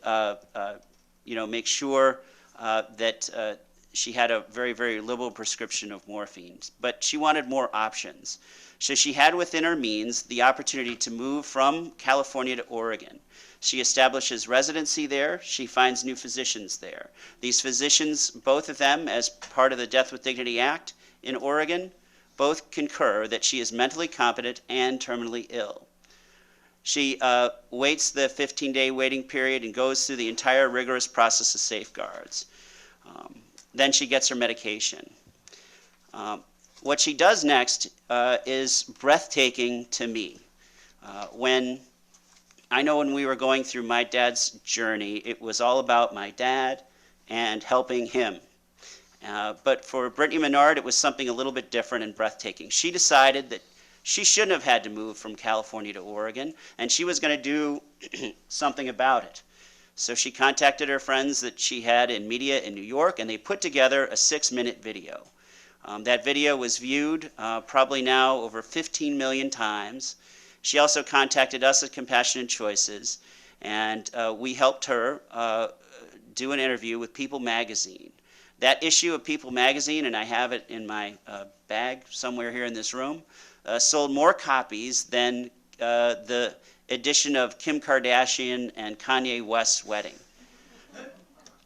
Speaker 4: make sure that she had a very, very liberal prescription of morphine. But she wanted more options. So she had within her means the opportunity to move from California to Oregon. She establishes residency there. She finds new physicians there. These physicians, both of them as part of the Death with Dignity Act in Oregon, both concur that she is mentally competent and terminally ill. She waits the 15-day waiting period and goes through the entire rigorous process of safeguards. Then she gets her medication. What she does next is breathtaking to me. When I know when we were going through my dad's journey, it was all about my dad and helping him. But for Brittany Menard, it was something a little bit different and breathtaking. She decided that she shouldn't have had to move from California to Oregon, and she was going to do something about it. So she contacted her friends that she had in media in New York, and they put together a 6-minute video. That video was viewed probably now over 15 million times. She also contacted us at Compassionate Choices, and we helped her do an interview with People magazine. That issue of People magazine, and I have it in my bag somewhere here in this room, sold more copies than the edition of Kim Kardashian and Kanye West's wedding.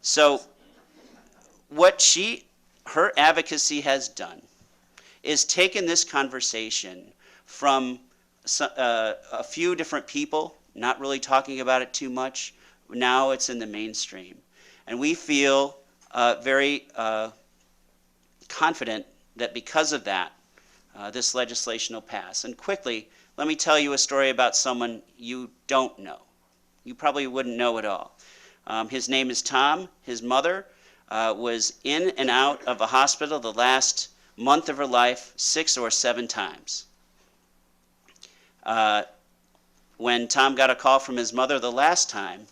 Speaker 4: So what her advocacy has done is taken this conversation from a few different people, not really talking about it too much. Now it's in the mainstream. And we feel very confident that because of that, this legislation will pass. And quickly, let me tell you a story about someone you don't know. You probably wouldn't know at all. His name is Tom. His mother was in and out of a hospital the last month of her life 6 or 7 times. When Tom got a call from his mother the last time,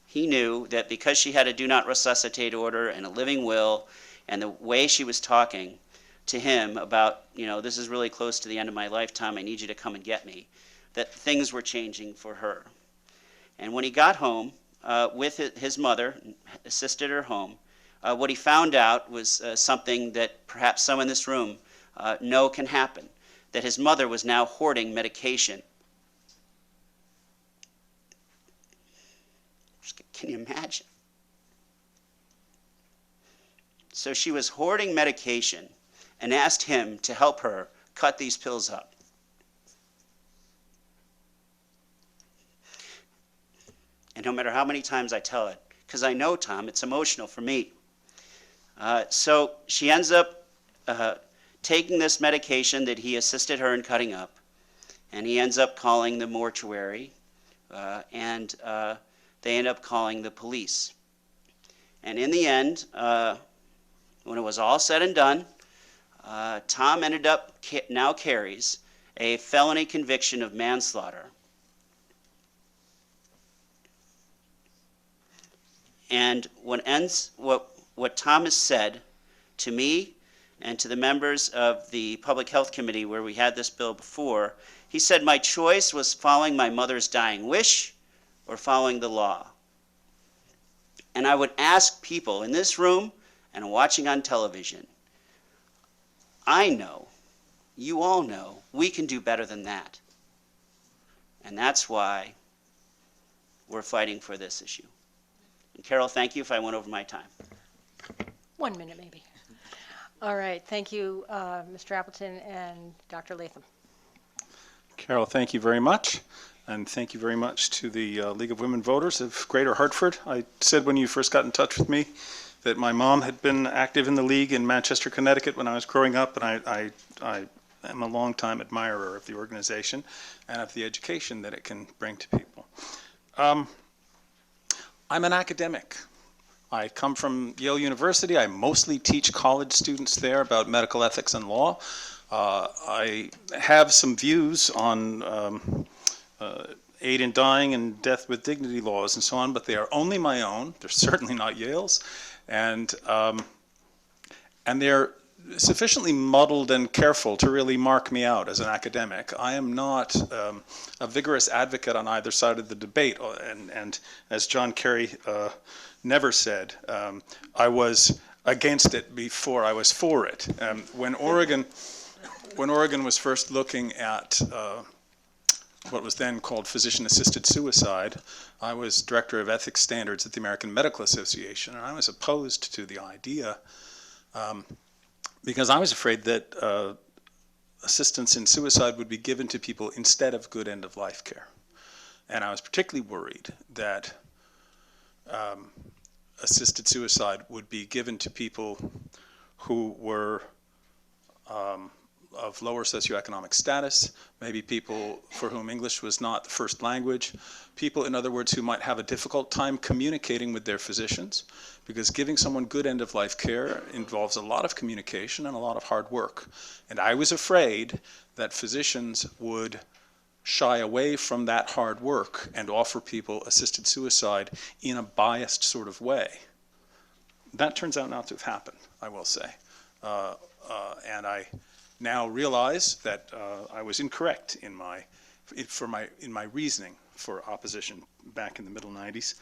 Speaker 4: he knew that because she had a do not resuscitate order and a living will, and the way she was talking to him about, this is really close to the end of my lifetime, I need you to come and get me, that things were changing for her. And when he got home with his mother, assisted her home, what he found out was something that perhaps some in this room know can happen, that his mother was now hoarding medication. Can you imagine? So she was hoarding medication and asked him to help her cut these pills up. And no matter how many times I tell it, because I know, Tom, it's emotional for me. So she ends up taking this medication that he assisted her in cutting up, and he ends up calling the mortuary, and they end up calling the police. And in the end, when it was all said and done, Tom ended up, now carries, a felony conviction of manslaughter. And what Tom has said to me and to the members of the Public Health Committee where we had this bill before, he said, my choice was following my mother's dying wish or following the law. And I would ask people in this room and watching on television, I know, you all know, we can do better than that. And that's why we're fighting for this issue. And Carol, thank you if I went over my time.
Speaker 1: 1 minute, maybe. All right, thank you, Mr. Appleton and Dr. Latham.
Speaker 5: Carol, thank you very much. And thank you very much to the League of Women Voters of Greater Hartford. I said when you first got in touch with me that my mom had been active in the League in Manchester, Connecticut when I was growing up, and I am a longtime admirer of the organization and of the education that it can bring to people. I'm an academic. I come from Yale University. I mostly teach college students there about medical ethics and law. I have some views on aid in dying and death with dignity laws and so on, but they are only my own. They're certainly not Yale's, and they're sufficiently muddled and careful to really mark me out as an academic. I am not a vigorous advocate on either side of the debate, and as John Kerry never said, I was against it before I was for it. When Oregon was first looking at what was then called physician-assisted suicide, I was director of ethics standards at the American Medical Association, and I was opposed to the idea because I was afraid that assistance in suicide would be given to people instead of good end-of-life care. And I was particularly worried that assisted suicide would be given to people who were of lower socioeconomic status, maybe people for whom English was not the first language, people, in other words, who might have a difficult time communicating with their physicians, because giving someone good end-of-life care involves a lot of communication and a lot of hard work. And I was afraid that physicians would shy away from that hard work and offer people assisted suicide in a biased sort of way. That turns out not to have happened, I will say. And I now realize that I was incorrect in my reasoning for opposition back in the middle 90s.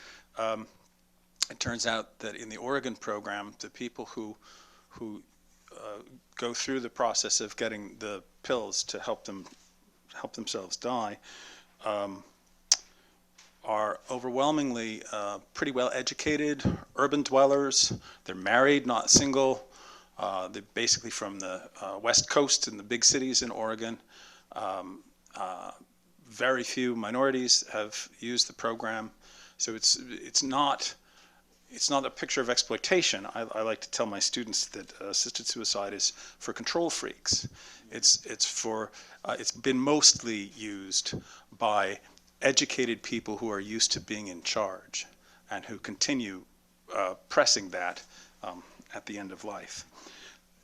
Speaker 5: It turns out that in the Oregon program, the people who go through the process of getting the pills to help themselves die are overwhelmingly pretty well educated, urban dwellers. They're married, not single. They're basically from the West Coast and the big cities in Oregon. Very few minorities have used the program, so it's not a picture of exploitation. I like to tell my students that assisted suicide is for control freaks. It's been mostly used by educated people who are used to being in charge and who continue pressing that at the end of life.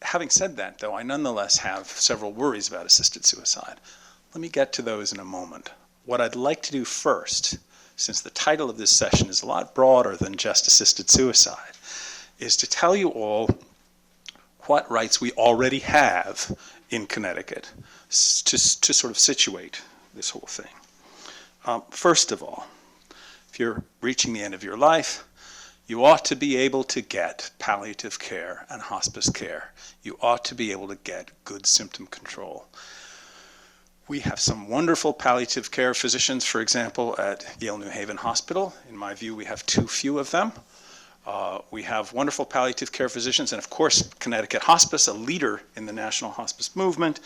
Speaker 5: Having said that, though, I nonetheless have several worries about assisted suicide. Let me get to those in a moment. What I'd like to do first, since the title of this session is a lot broader than just assisted suicide, is to tell you all what rights we already have in Connecticut to sort of situate this whole thing. First of all, if you're reaching the end of your life, you ought to be able to get palliative care and hospice care. You ought to be able to get good symptom control. We have some wonderful palliative care physicians, for example, at Yale New Haven Hospital. In my view, we have too few of them. We have wonderful palliative care physicians, and of course, Connecticut Hospice, a leader in the national hospice movement.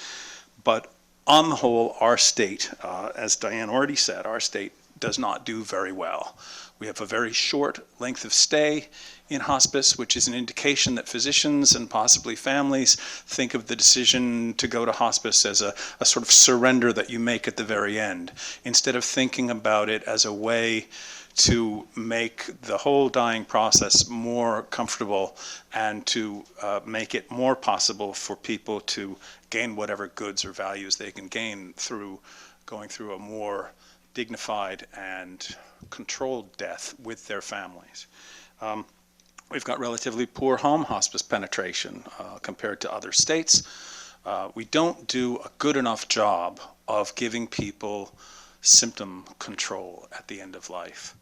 Speaker 5: But on the whole, our state, as Dianne already said, our state does not do very well. We have a very short length of stay in hospice, which is an indication that physicians and possibly families think of the decision to go to hospice as a sort of surrender that you make at the very end, instead of thinking about it as a way to make the whole dying process more comfortable and to make it more possible for people to gain whatever goods or values they can gain through going through a more dignified and controlled death with their families. We've got relatively poor home hospice penetration compared to other states. We don't do a good enough job of giving people symptom control at the end of life.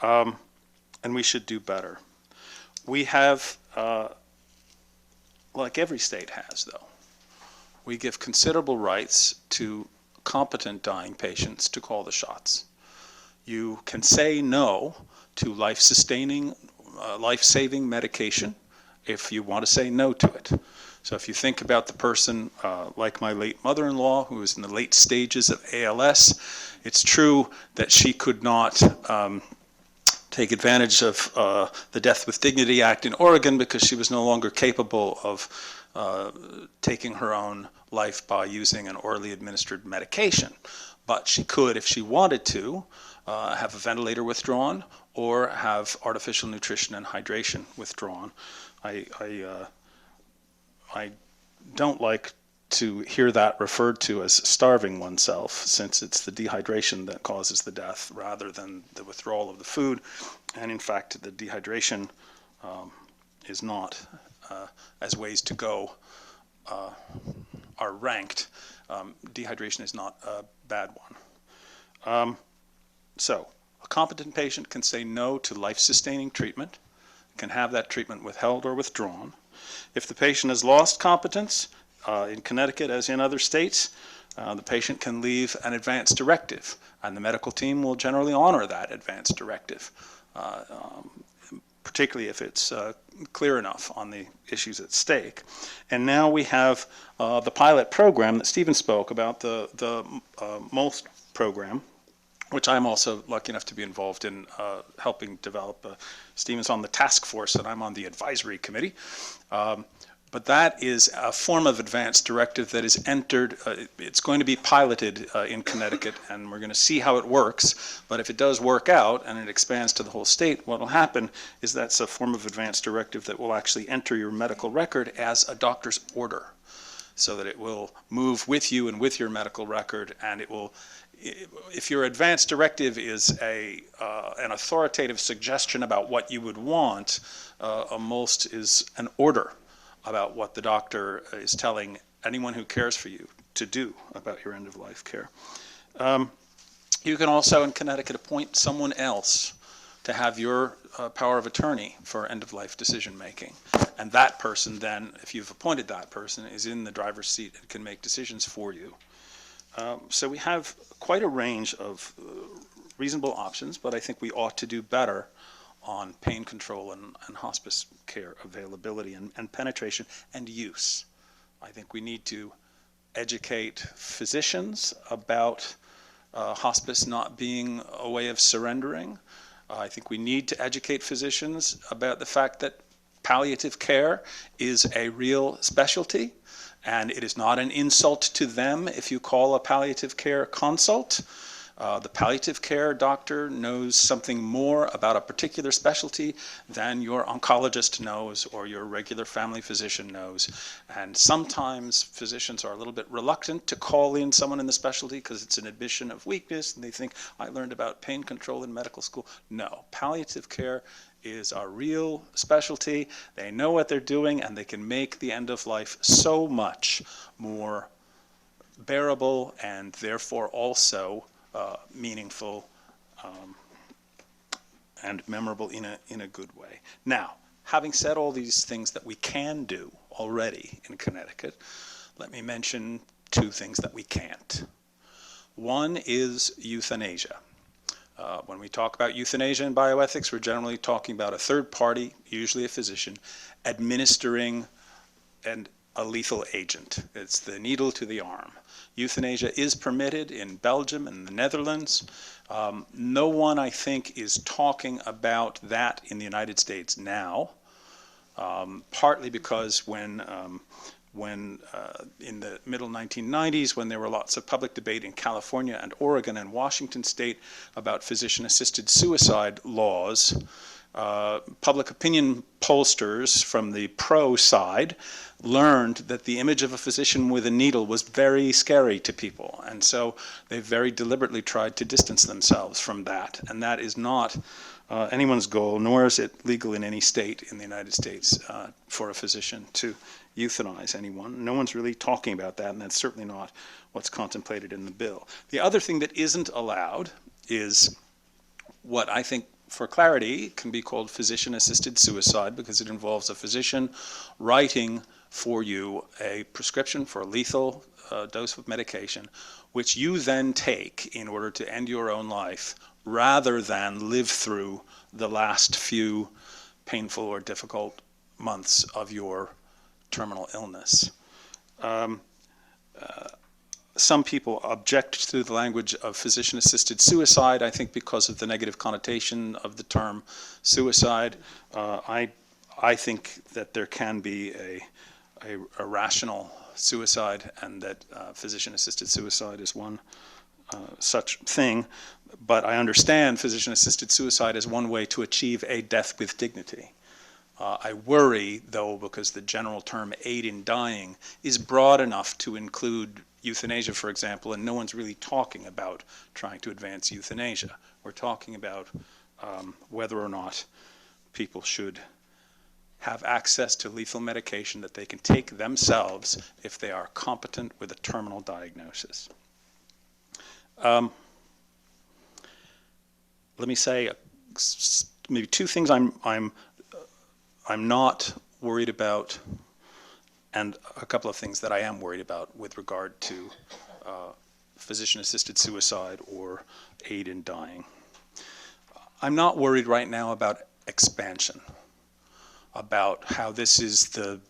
Speaker 5: And we should do better. We have, like every state has though, we give considerable rights to competent dying patients to call the shots. You can say no to life-sustaining, life-saving medication if you want to say no to it. So if you think about the person like my late mother-in-law who was in the late stages of ALS, it's true that she could not take advantage of the Death with Dignity Act in Oregon because she was no longer capable of taking her own life by using an orally administered medication. But she could, if she wanted to, have a ventilator withdrawn or have artificial nutrition and hydration withdrawn. I don't like to hear that referred to as starving oneself, since it's the dehydration that causes the death rather than the withdrawal of the food. And in fact, the dehydration is not, as ways to go are ranked, dehydration is not a bad one. So a competent patient can say no to life-sustaining treatment, can have that treatment withheld or withdrawn. If the patient has lost competence, in Connecticut as in other states, the patient can leave an advance directive, and the medical team will generally honor that advance directive, particularly if it's clear enough on the issues at stake. And now we have the pilot program that Stephen spoke about, the MOLST program, which I'm also lucky enough to be involved in helping develop. Stephen's on the task force and I'm on the advisory committee. But that is a form of advance directive that is entered, it's going to be piloted in Connecticut, and we're going to see how it works. But if it does work out and it expands to the whole state, what will happen is that's a form of advance directive that will actually enter your medical record as a doctor's order, so that it will move with you and with your medical record, and it will, if your advance directive is an authoritative suggestion about what you would want, a MOLST is an order about what the doctor is telling anyone who cares for you to do about your end-of-life care. You can also, in Connecticut, appoint someone else to have your power of attorney for end-of-life decision-making. And that person then, if you've appointed that person, is in the driver's seat and can make decisions for you. So we have quite a range of reasonable options, but I think we ought to do better on pain control and hospice care availability and penetration and use. I think we need to educate physicians about hospice not being a way of surrendering. I think we need to educate physicians about the fact that palliative care is a real specialty, and it is not an insult to them if you call a palliative care consult. The palliative care doctor knows something more about a particular specialty than your oncologist knows or your regular family physician knows. And sometimes physicians are a little bit reluctant to call in someone in the specialty because it's an admission of weakness, and they think, I learned about pain control in medical school. No, palliative care is a real specialty. They know what they're doing, and they can make the end of life so much more bearable and therefore also meaningful and memorable in a good way. Now, having said all these things that we can do already in Connecticut, let me mention two things that we can't. One is euthanasia. When we talk about euthanasia in bioethics, we're generally talking about a third party, usually a physician, administering a lethal agent. It's the needle to the arm. Euthanasia is permitted in Belgium and the Netherlands. No one, I think, is talking about that in the United States now, partly because when in the middle 1990s, when there were lots of public debate in California and Oregon and Washington state about physician-assisted suicide laws, public opinion pollsters from the pro side learned that the image of a physician with a needle was very scary to people, and so they very deliberately tried to distance themselves from that, and that is not anyone's goal, nor is it legal in any state in the United States for a physician to euthanize anyone. No one's really talking about that, and that's certainly not what's contemplated in the bill. The other thing that isn't allowed is what I think, for clarity, can be called physician-assisted suicide, because it involves a physician writing for you a prescription for a lethal dose of medication, which you then take in order to end your own life, rather than live through the last few painful or difficult months of your terminal illness. Some people object to the language of physician-assisted suicide, I think because of the negative connotation of the term suicide. I think that there can be a rational suicide, and that physician-assisted suicide is one such thing. But I understand physician-assisted suicide as one way to achieve a death with dignity. I worry, though, because the general term aid in dying is broad enough to include euthanasia, for example, and no one's really talking about trying to advance euthanasia. We're talking about whether or not people should have access to lethal medication that they can take themselves if they are competent with a terminal diagnosis. Let me say maybe two things I'm not worried about, and a couple of things that I am worried about with regard to physician-assisted suicide or aid in dying. I'm not worried right now about expansion, about how this is the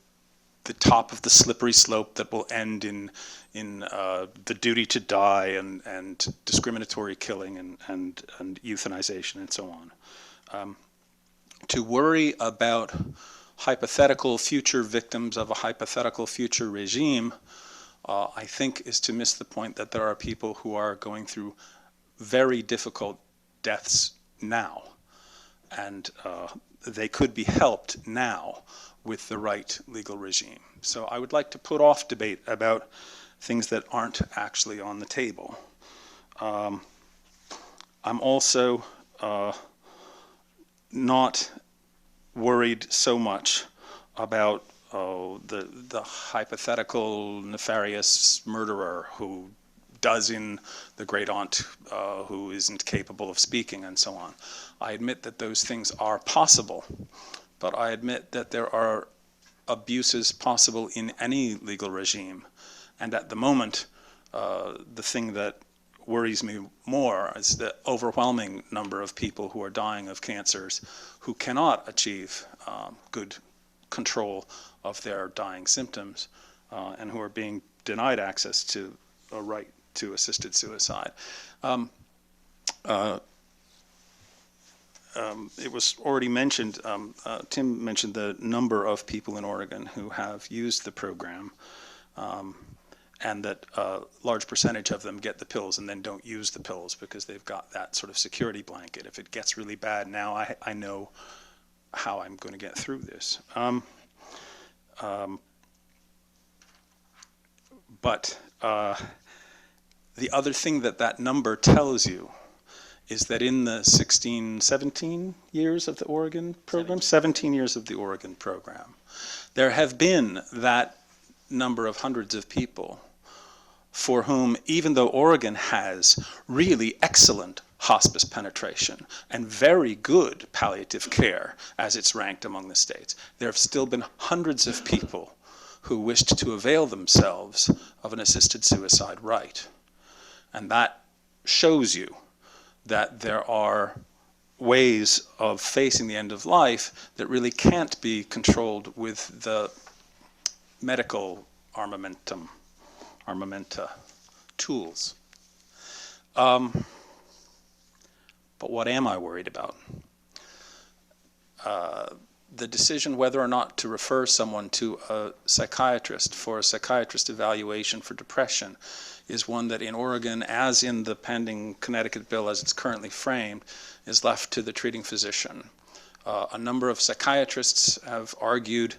Speaker 5: top of the slippery slope that will end in the duty to die and discriminatory killing and euthanization and so on. To worry about hypothetical future victims of a hypothetical future regime, I think is to miss the point that there are people who are going through very difficult deaths now, and they could be helped now with the right legal regime. So I would like to put off debate about things that aren't actually on the table. I'm also not worried so much about the hypothetical nefarious murderer who does in the great aunt who isn't capable of speaking and so on. I admit that those things are possible, but I admit that there are abuses possible in any legal regime. And at the moment, the thing that worries me more is the overwhelming number of people who are dying of cancers who cannot achieve good control of their dying symptoms and who are being denied access to a right to assisted suicide. It was already mentioned, Tim mentioned the number of people in Oregon who have used the program, and that a large percentage of them get the pills and then don't use the pills because they've got that sort of security blanket. If it gets really bad now, I know how I'm going to get through this. But the other thing that number tells you is that in the 17 years of the Oregon program, 17 years of the Oregon program, there have been that number of hundreds of people for whom, even though Oregon has really excellent hospice penetration and very good palliative care as it's ranked among the states, there have still been hundreds of people who wished to avail themselves of an assisted suicide right. And that shows you that there are ways of facing the end of life that really can't be controlled with the medical armamenta tools. But what am I worried about? The decision whether or not to refer someone to a psychiatrist for a psychiatrist evaluation for depression is one that in Oregon, as in the pending Connecticut bill as it's currently framed, is left to the treating physician. A number of psychiatrists have argued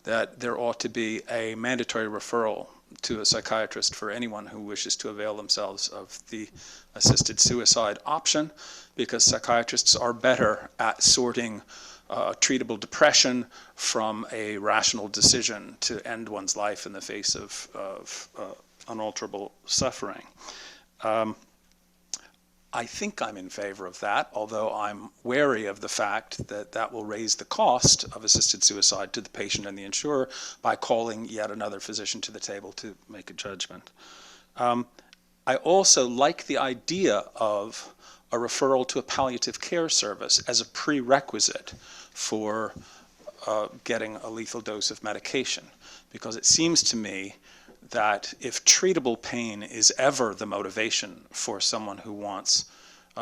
Speaker 5: that there ought to be a mandatory referral to a psychiatrist for anyone who wishes to avail themselves of the assisted suicide option, because psychiatrists are better at sorting treatable depression from a rational decision to end one's life in the face of unalterable suffering. I think I'm in favor of that, although I'm wary of the fact that that will raise the cost of assisted suicide to the patient and the insurer by calling yet another physician to the table to make a judgment. I also like the idea of a referral to a palliative care service as a prerequisite for getting a lethal dose of medication, because it seems to me that if treatable pain is ever the motivation for someone who wants,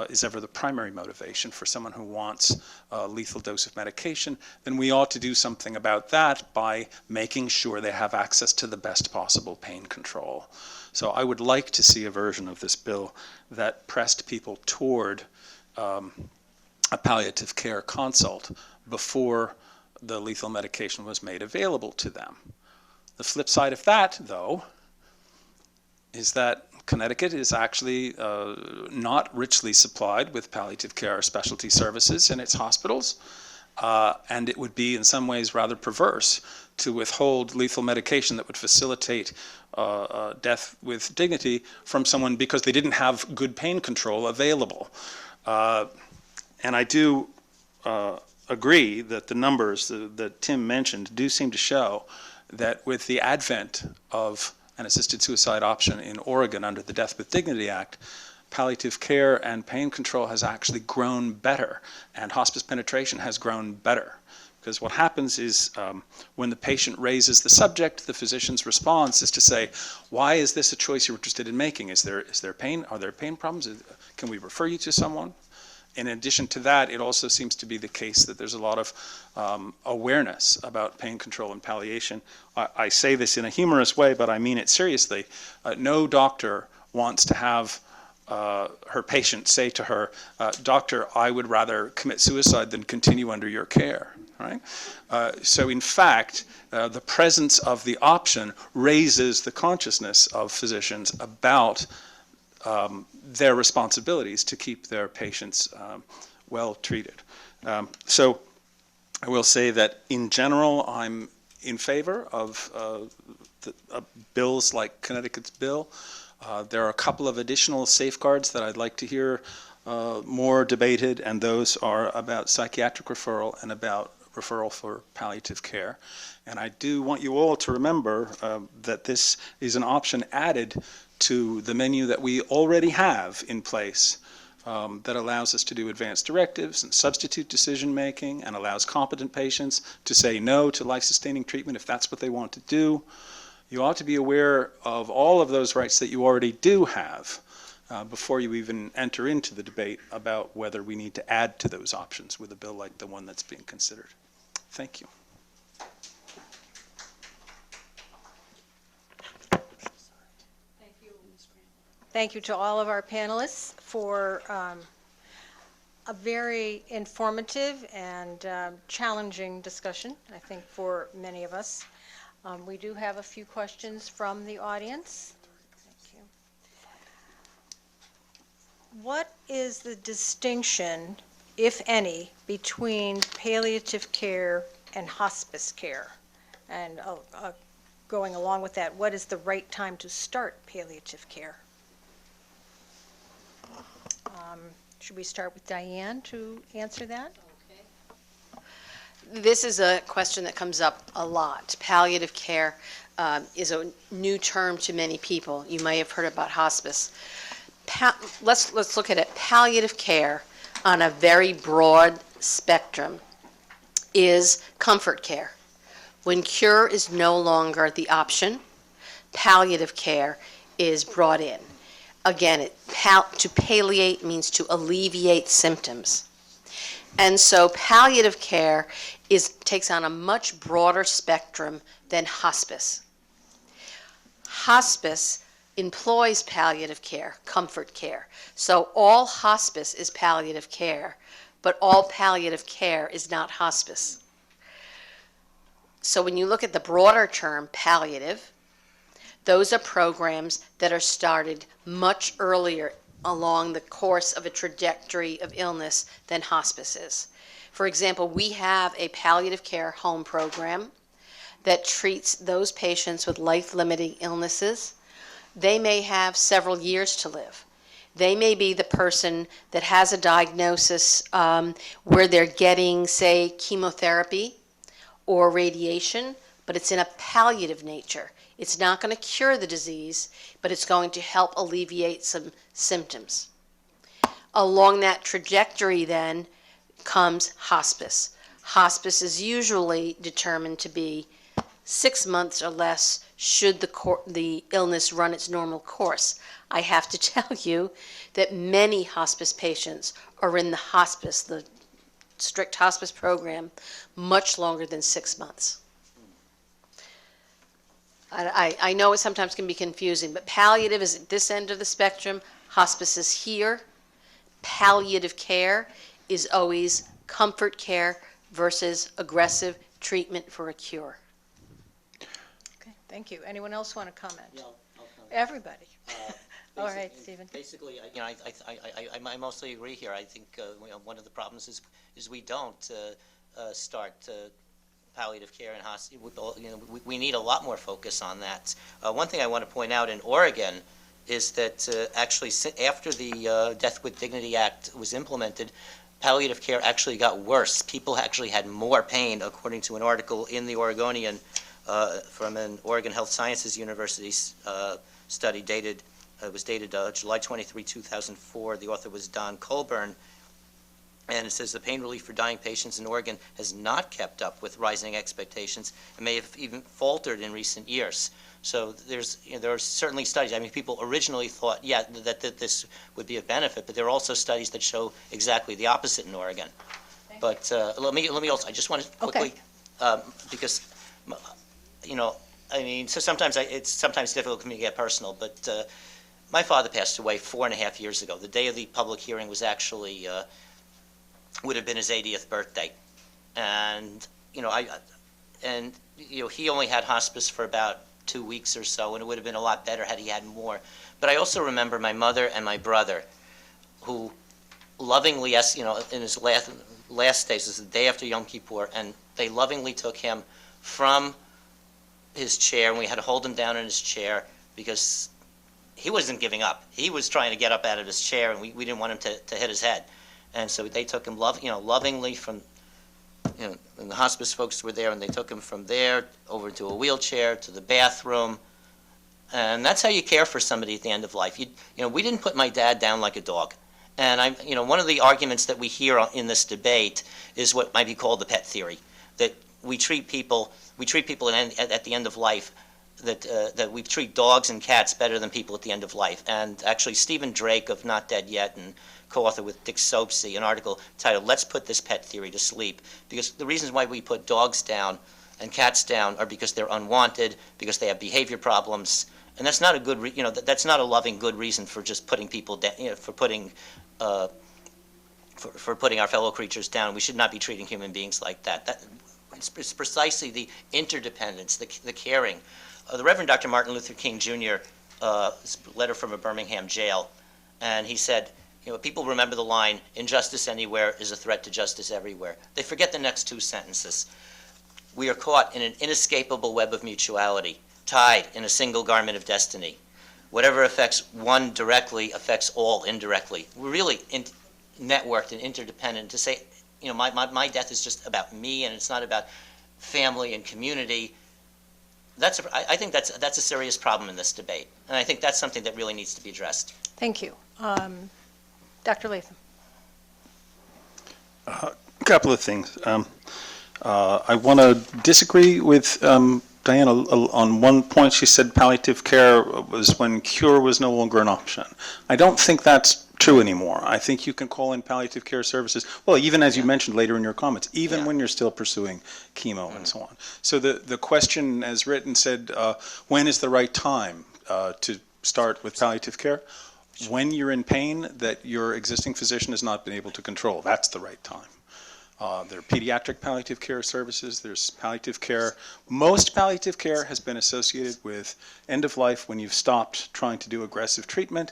Speaker 5: is ever the primary motivation for someone who wants a lethal dose of medication, then we ought to do something about that by making sure they have access to the best possible pain control. So I would like to see a version of this bill that pressed people toward a palliative care consult before the lethal medication was made available to them. The flip side of that, though, is that Connecticut is actually not richly supplied with palliative care or specialty services in its hospitals, and it would be in some ways rather perverse to withhold lethal medication that would facilitate death with dignity from someone because they didn't have good pain control available. And I do agree that the numbers that Tim mentioned do seem to show that with the advent of an assisted suicide option in Oregon under the Death with Dignity Act, palliative care and pain control has actually grown better, and hospice penetration has grown better. Because what happens is when the patient raises the subject, the physician's response is to say, why is this a choice you're interested in making? Is there pain? Are there pain problems? Can we refer you to someone? In addition to that, it also seems to be the case that there's a lot of awareness about pain control and palliation. I say this in a humorous way, but I mean it seriously. No doctor wants to have her patient say to her, "Doctor, I would rather commit suicide than continue under your care." Right? So in fact, the presence of the option raises the consciousness of physicians about their responsibilities to keep their patients well treated. So I will say that in general, I'm in favor of bills like Connecticut's bill. There are a couple of additional safeguards that I'd like to hear more debated, and those are about psychiatric referral and about referral for palliative care. And I do want you all to remember that this is an option added to the menu that we already have in place that allows us to do advanced directives and substitute decision-making and allows competent patients to say no to life-sustaining treatment if that's what they want to do. You ought to be aware of all of those rights that you already do have before you even enter into the debate about whether we need to add to those options with a bill like the one that's being considered. Thank you.
Speaker 1: Thank you to all of our panelists for a very informative and challenging discussion, I think, for many of us. We do have a few questions from the audience. Thank you. What is the distinction, if any, between palliative care and hospice care? And going along with that, what is the right time to start palliative care? Should we start with Dianne to answer that?
Speaker 2: This is a question that comes up a lot. Palliative care is a new term to many people. You may have heard about hospice. Let's look at it. Palliative care on a very broad spectrum is comfort care. When cure is no longer the option, palliative care is brought in. Again, to palliate means to alleviate symptoms. And so palliative care takes on a much broader spectrum than hospice. Hospice employs palliative care, comfort care. So all hospice is palliative care, but all palliative care is not hospice. So when you look at the broader term, palliative, those are programs that are started much earlier along the course of a trajectory of illness than hospice is. For example, we have a palliative care home program that treats those patients with life-limiting illnesses. They may have several years to live. They may be the person that has a diagnosis where they're getting, say, chemotherapy or radiation, but it's in a palliative nature. It's not going to cure the disease, but it's going to help alleviate some symptoms. Along that trajectory then comes hospice. Hospice is usually determined to be 6 months or less should the illness run its normal course. I have to tell you that many hospice patients are in the hospice, the strict hospice program, much longer than 6 months. I know it sometimes can be confusing, but palliative is at this end of the spectrum, hospice is here. Palliative care is always comfort care versus aggressive treatment for a cure.
Speaker 1: Okay, thank you. Anyone else want to comment?
Speaker 3: Yeah, I'll comment.
Speaker 1: Everybody. All right, Stephen.
Speaker 3: Basically, I mostly agree here. I think one of the problems is we don't start palliative care and hospice. We need a lot more focus on that. One thing I want to point out in Oregon is that actually after the Death with Dignity Act was implemented, palliative care actually got worse. People actually had more pain, according to an article in the Oregonian from an Oregon Health Sciences University study dated. It was dated July 23, 2004. The author was Don Colburn. And it says the pain relief for dying patients in Oregon has not kept up with rising expectations and may have even faltered in recent years. So there are certainly studies. I mean, people originally thought, that this would be a benefit, but there are also studies that show exactly the opposite in Oregon. But let me also, I just want to quickly, because, I mean, so sometimes it's sometimes difficult for me to get personal, but my father passed away 4.5 years ago. The day of the public hearing was actually would have been his 80th birthday, and he only had hospice for about 2 weeks or so, and it would have been a lot better had he had more. But I also remember my mother and my brother, who lovingly, in his last days, this is the day after Yom Kippur, and they lovingly took him from his chair, and we had to hold him down in his chair because he wasn't giving up. He was trying to get up out of his chair, and we didn't want him to hit his head. And so they took him lovingly from, and the hospice folks were there, and they took him from there over to a wheelchair to the bathroom. And that's how you care for somebody at the end of life. We didn't put my dad down like a dog. And one of the arguments that we hear in this debate is what might be called the pet theory, that we treat people at the end of life, that we treat dogs and cats better than people at the end of life. And actually, Stephen Drake of Not Dead Yet and co-author with Dick Sopsey, an article titled "Let's Put This Pet Theory to Sleep," because the reasons why we put dogs down and cats down are because they're unwanted, because they have behavior problems, and that's not a good, that's not a loving, good reason for just putting people down, for putting our fellow creatures down. We should not be treating human beings like that. It's precisely the interdependence, the caring. The Reverend Dr. Martin Luther King Jr., letter from a Birmingham jail, and he said, people remember the line, "Injustice anywhere is a threat to justice everywhere." They forget the next two sentences. We are caught in an inescapable web of mutuality, tied in a single garment of destiny. Whatever affects one directly affects all indirectly. We're really networked and interdependent. To say, my death is just about me and it's not about family and community, I think that's a serious problem in this debate. And I think that's something that really needs to be addressed.
Speaker 1: Thank you. Dr. Latham.
Speaker 5: A couple of things. I want to disagree with Dianne on one point. She said palliative care was when cure was no longer an option. I don't think that's true anymore. I think you can call in palliative care services, well, even as you mentioned later in your comments, even when you're still pursuing chemo and so on. So the question as written said, when is the right time to start with palliative care? When you're in pain that your existing physician has not been able to control. That's the right time. There are pediatric palliative care services. There's palliative care. Most palliative care has been associated with end of life when you've stopped trying to do aggressive treatment.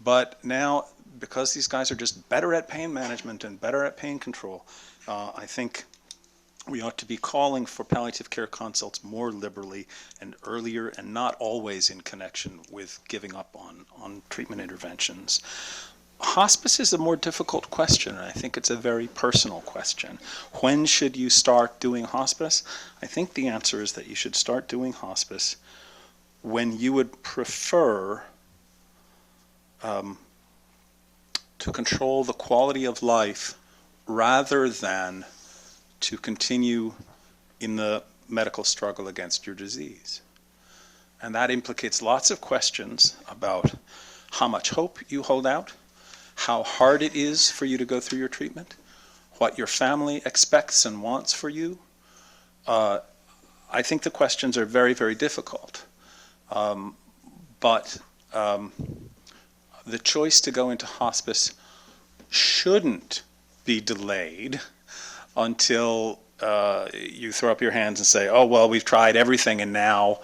Speaker 5: But now, because these guys are just better at pain management and better at pain control, I think we ought to be calling for palliative care consults more liberally and earlier, and not always in connection with giving up on treatment interventions. Hospice is a more difficult question, and I think it's a very personal question. When should you start doing hospice? I think the answer is that you should start doing hospice when you would prefer to control the quality of life rather than to continue in the medical struggle against your disease. And that implicates lots of questions about how much hope you hold out, how hard it is for you to go through your treatment, what your family expects and wants for you. I think the questions are very, very difficult. But the choice to go into hospice shouldn't be delayed until you throw up your hands and say, oh, well, we've tried everything and now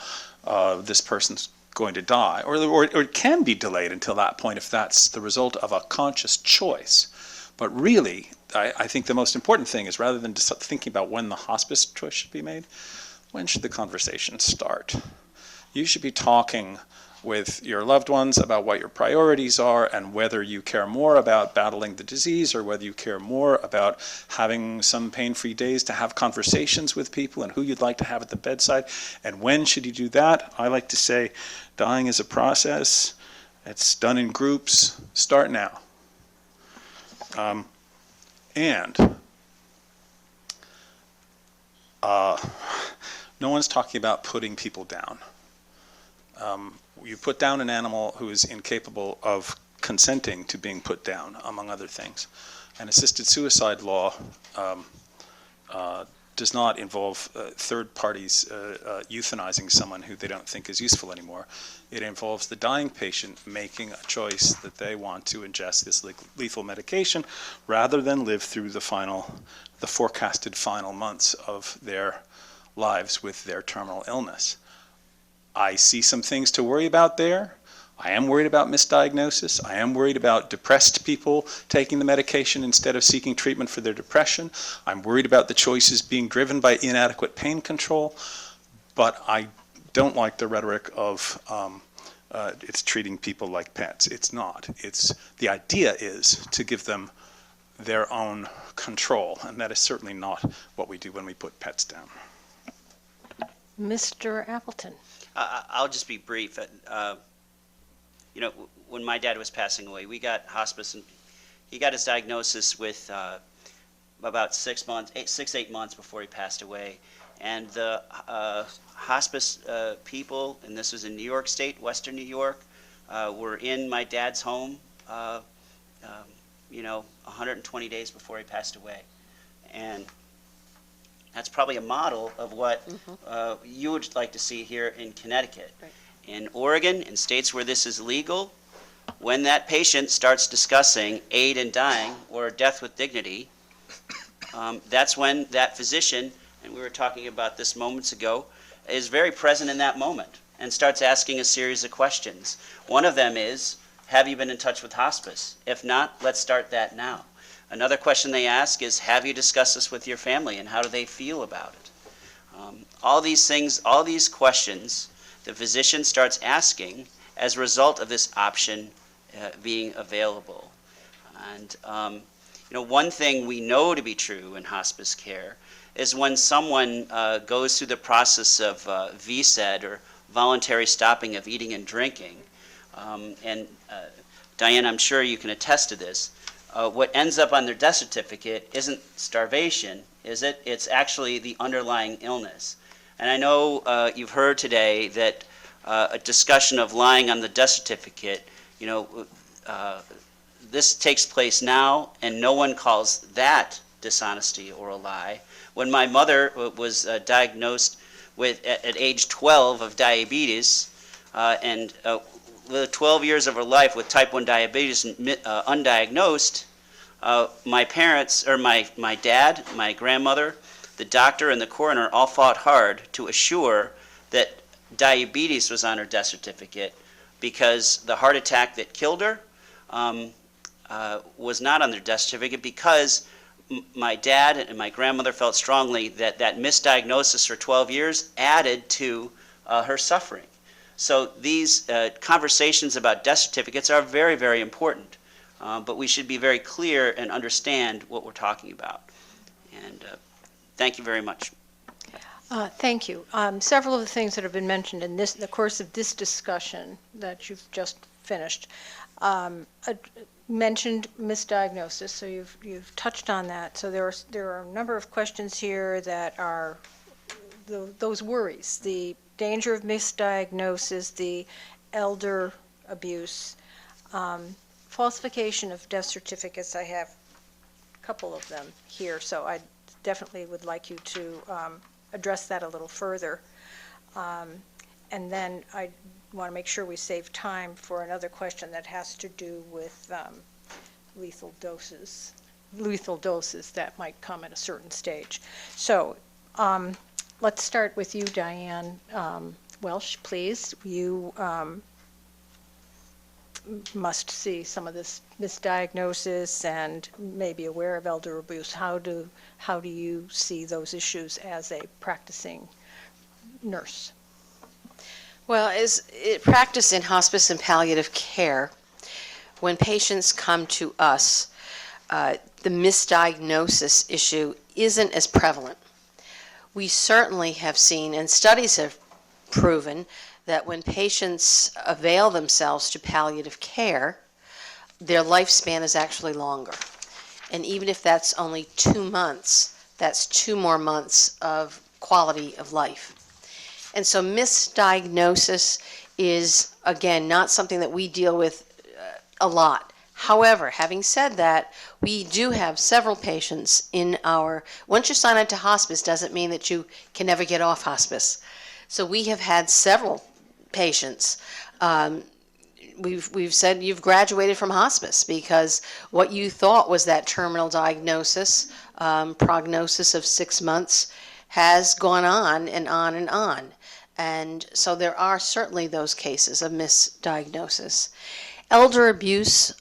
Speaker 5: this person's going to die. Or it can be delayed until that point if that's the result of a conscious choice. But really, I think the most important thing is, rather than just thinking about when the hospice choice should be made, when should the conversation start? You should be talking with your loved ones about what your priorities are and whether you care more about battling the disease or whether you care more about having some pain-free days to have conversations with people and who you'd like to have at the bedside. And when should you do that? I like to say dying is a process. It's done in groups. Start now. And no one's talking about putting people down. You put down an animal who is incapable of consenting to being put down, among other things. And assisted suicide law does not involve third parties euthanizing someone who they don't think is useful anymore. It involves the dying patient making a choice that they want to ingest this lethal medication rather than live through the forecasted final months of their lives with their terminal illness. I see some things to worry about there. I am worried about misdiagnosis. I am worried about depressed people taking the medication instead of seeking treatment for their depression. I'm worried about the choices being driven by inadequate pain control. But I don't like the rhetoric of it's treating people like pets. It's not. The idea is to give them their own control, and that is certainly not what we do when we put pets down.
Speaker 1: Mr. Appleton.
Speaker 4: I'll just be brief. You know, when my dad was passing away, we got hospice, and he got his diagnosis with about 8 months before he passed away. And the hospice people, and this was in New York State, Western New York, were in my dad's home, 120 days before he passed away. And that's probably a model of what you would like to see here in Connecticut.
Speaker 2: Right.
Speaker 4: In Oregon, in states where this is legal, when that patient starts discussing aid in dying or death with dignity, that's when that physician, and we were talking about this moments ago, is very present in that moment and starts asking a series of questions. One of them is, have you been in touch with hospice? If not, let's start that now. Another question they ask is, have you discussed this with your family and how do they feel about it? All these things, all these questions, the physician starts asking as a result of this option being available. And one thing we know to be true in hospice care is when someone goes through the process of VSED, or voluntary stopping of eating and drinking, and Dianne, I'm sure you can attest to this, what ends up on their death certificate isn't starvation, is it? It's actually the underlying illness. And I know you've heard today that a discussion of lying on the death certificate, this takes place now, and no one calls that dishonesty or a lie. When my mother was diagnosed with, at age 12, of diabetes, and with 12 years of her life with type 1 diabetes undiagnosed, my parents, or my dad, my grandmother, the doctor, and the coroner all fought hard to assure that diabetes was on her death certificate, because the heart attack that killed her was not on their death certificate, because my dad and my grandmother felt strongly that that misdiagnosis for 12 years added to her suffering. So these conversations about death certificates are very, very important, but we should be very clear and understand what we're talking about. And thank you very much.
Speaker 1: Thank you. Several of the things that have been mentioned in the course of this discussion that you've just finished mentioned misdiagnosis, so you've touched on that. So there are a number of questions here that are those worries: the danger of misdiagnosis, the elder abuse, falsification of death certificates. I have a couple of them here, so I definitely would like you to address that a little further. And then I want to make sure we save time for another question that has to do with lethal doses that might come at a certain stage. So let's start with you, Dianne. Welch, please. You must see some of this misdiagnosis and may be aware of elder abuse. How do you see those issues as a practicing nurse?
Speaker 2: Well, as practice in hospice and palliative care, when patients come to us, the misdiagnosis issue isn't as prevalent. We certainly have seen, and studies have proven, that when patients avail themselves to palliative care, their lifespan is actually longer. And even if that's only 2 months, that's 2 more months of quality of life. And so misdiagnosis is, again, not something that we deal with a lot. However, having said that, we do have several patients in our, once you sign on to hospice, doesn't mean that you can never get off hospice. So we have had several patients. We've said you've graduated from hospice because what you thought was that terminal diagnosis, prognosis of 6 months, has gone on and on and on. And so there are certainly those cases of misdiagnosis. Elder abuse,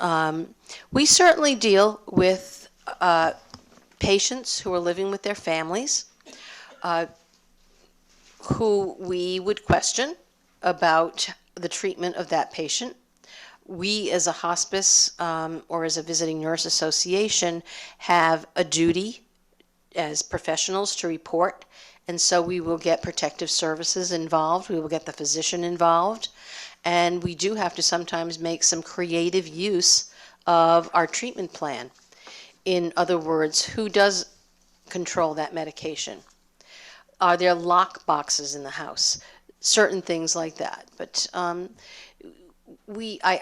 Speaker 2: we certainly deal with patients who are living with their families, who we would question about the treatment of that patient. We, as a hospice or as a visiting nurse association, have a duty as professionals to report, and so we will get protective services involved, we will get the physician involved, and we do have to sometimes make some creative use of our treatment plan. In other words, who does control that medication? Are there lock boxes in the house? Certain things like that. But I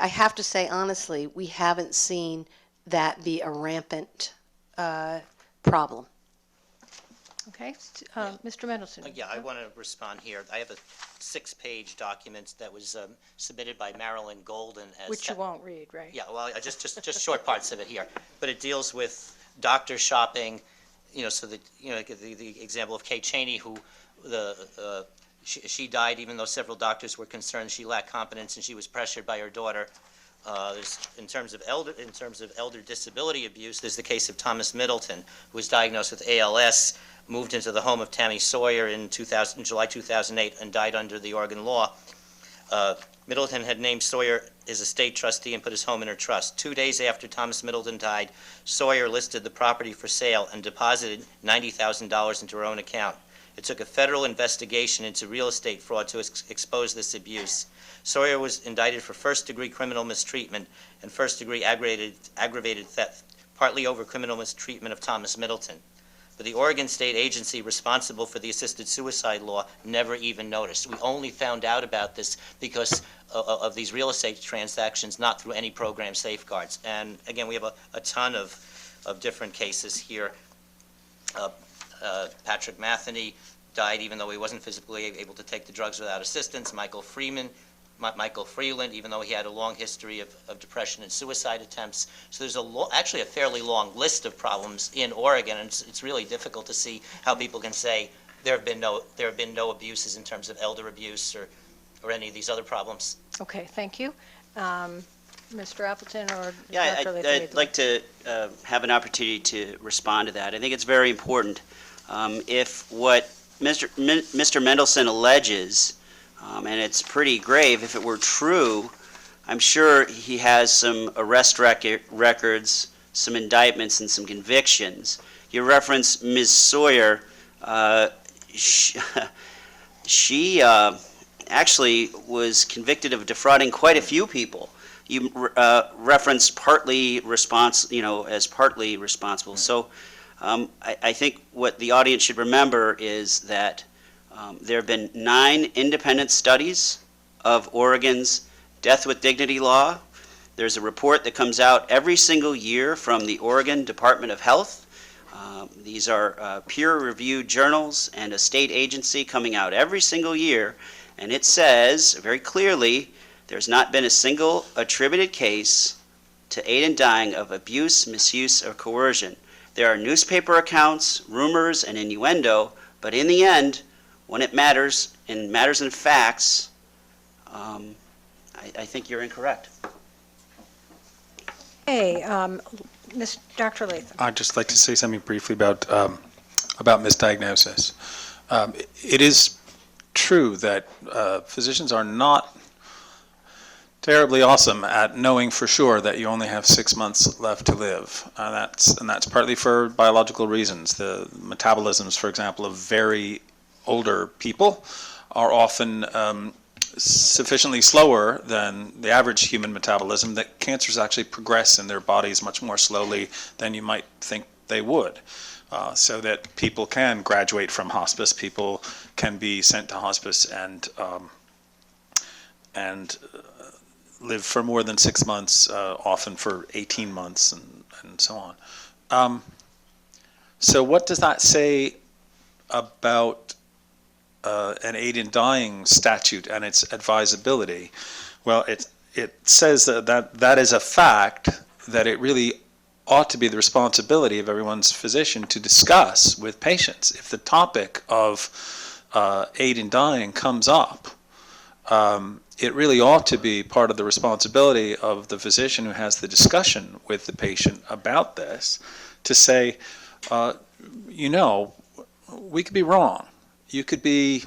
Speaker 2: have to say, honestly, we haven't seen that be a rampant problem.
Speaker 1: Okay, Mr. Mendelsohn.
Speaker 3: Yeah, I want to respond here. I have a 6-page document that was submitted by Marilyn Golden as
Speaker 1: Which you won't read, right?
Speaker 3: Yeah, well, just short parts of it here, but it deals with doctor shopping. So the example of Kay Cheney, who she died even though several doctors were concerned she lacked competence and she was pressured by her daughter. In terms of elder disability abuse, there's the case of Thomas Middleton, who was diagnosed with ALS, moved into the home of Tammy Sawyer in July 2008, and died under the Oregon law. Middleton had named Sawyer his estate trustee and put his home in her trust. 2 days after Thomas Middleton died, Sawyer listed the property for sale and deposited $90,000 into her own account. It took a federal investigation into real estate fraud to expose this abuse. Sawyer was indicted for first-degree criminal mistreatment and first-degree aggravated theft, partly over criminal mistreatment of Thomas Middleton. But the Oregon state agency responsible for the assisted suicide law never even noticed. We only found out about this because of these real estate transactions, not through any program safeguards. And again, we have a ton of different cases here. Patrick Matheny died even though he wasn't physically able to take the drugs without assistance. Michael Freeland, even though he had a long history of depression and suicide attempts. So there's actually a fairly long list of problems in Oregon, and it's really difficult to see how people can say there have been no abuses in terms of elder abuse or any of these other problems.
Speaker 1: Okay, thank you. Mr. Appleton or
Speaker 4: Yeah,
Speaker 1: Dr. Latham?
Speaker 4: I'd like to have an opportunity to respond to that. I think it's very important. If what Mr. Mendelsohn alleges, and it's pretty grave, if it were true, I'm sure he has some arrest records, some indictments, and some convictions. You reference Ms. Sawyer. She actually was convicted of defrauding quite a few people. You referenced partly as partly responsible. So I think what the audience should remember is that there have been 9 independent studies of Oregon's death with dignity law. There's a report that comes out every single year from the Oregon Department of Health. These are peer-reviewed journals and a state agency coming out every single year, and it says very clearly there's not been a single attributed case to aid in dying of abuse, misuse, or coercion. There are newspaper accounts, rumors, and innuendo, but in the end, when it matters, and matters in facts, I think you're incorrect.
Speaker 1: Hey, Dr. Latham.
Speaker 5: I'd just like to say something briefly about misdiagnosis. It is true that physicians are not terribly awesome at knowing for sure that you only have 6 months left to live. And that's partly for biological reasons. The metabolisms, for example, of very older people are often sufficiently slower than the average human metabolism that cancers actually progress in their bodies much more slowly than you might think they would. So that people can graduate from hospice, people can be sent to hospice and live for more than 6 months, often for 18 months and so on. So what does that say about an aid in dying statute and its advisability? Well, it says that is a fact, that it really ought to be the responsibility of everyone's physician to discuss with patients. If the topic of aid in dying comes up, it really ought to be part of the responsibility of the physician who has the discussion with the patient about this to say, we could be wrong. You could be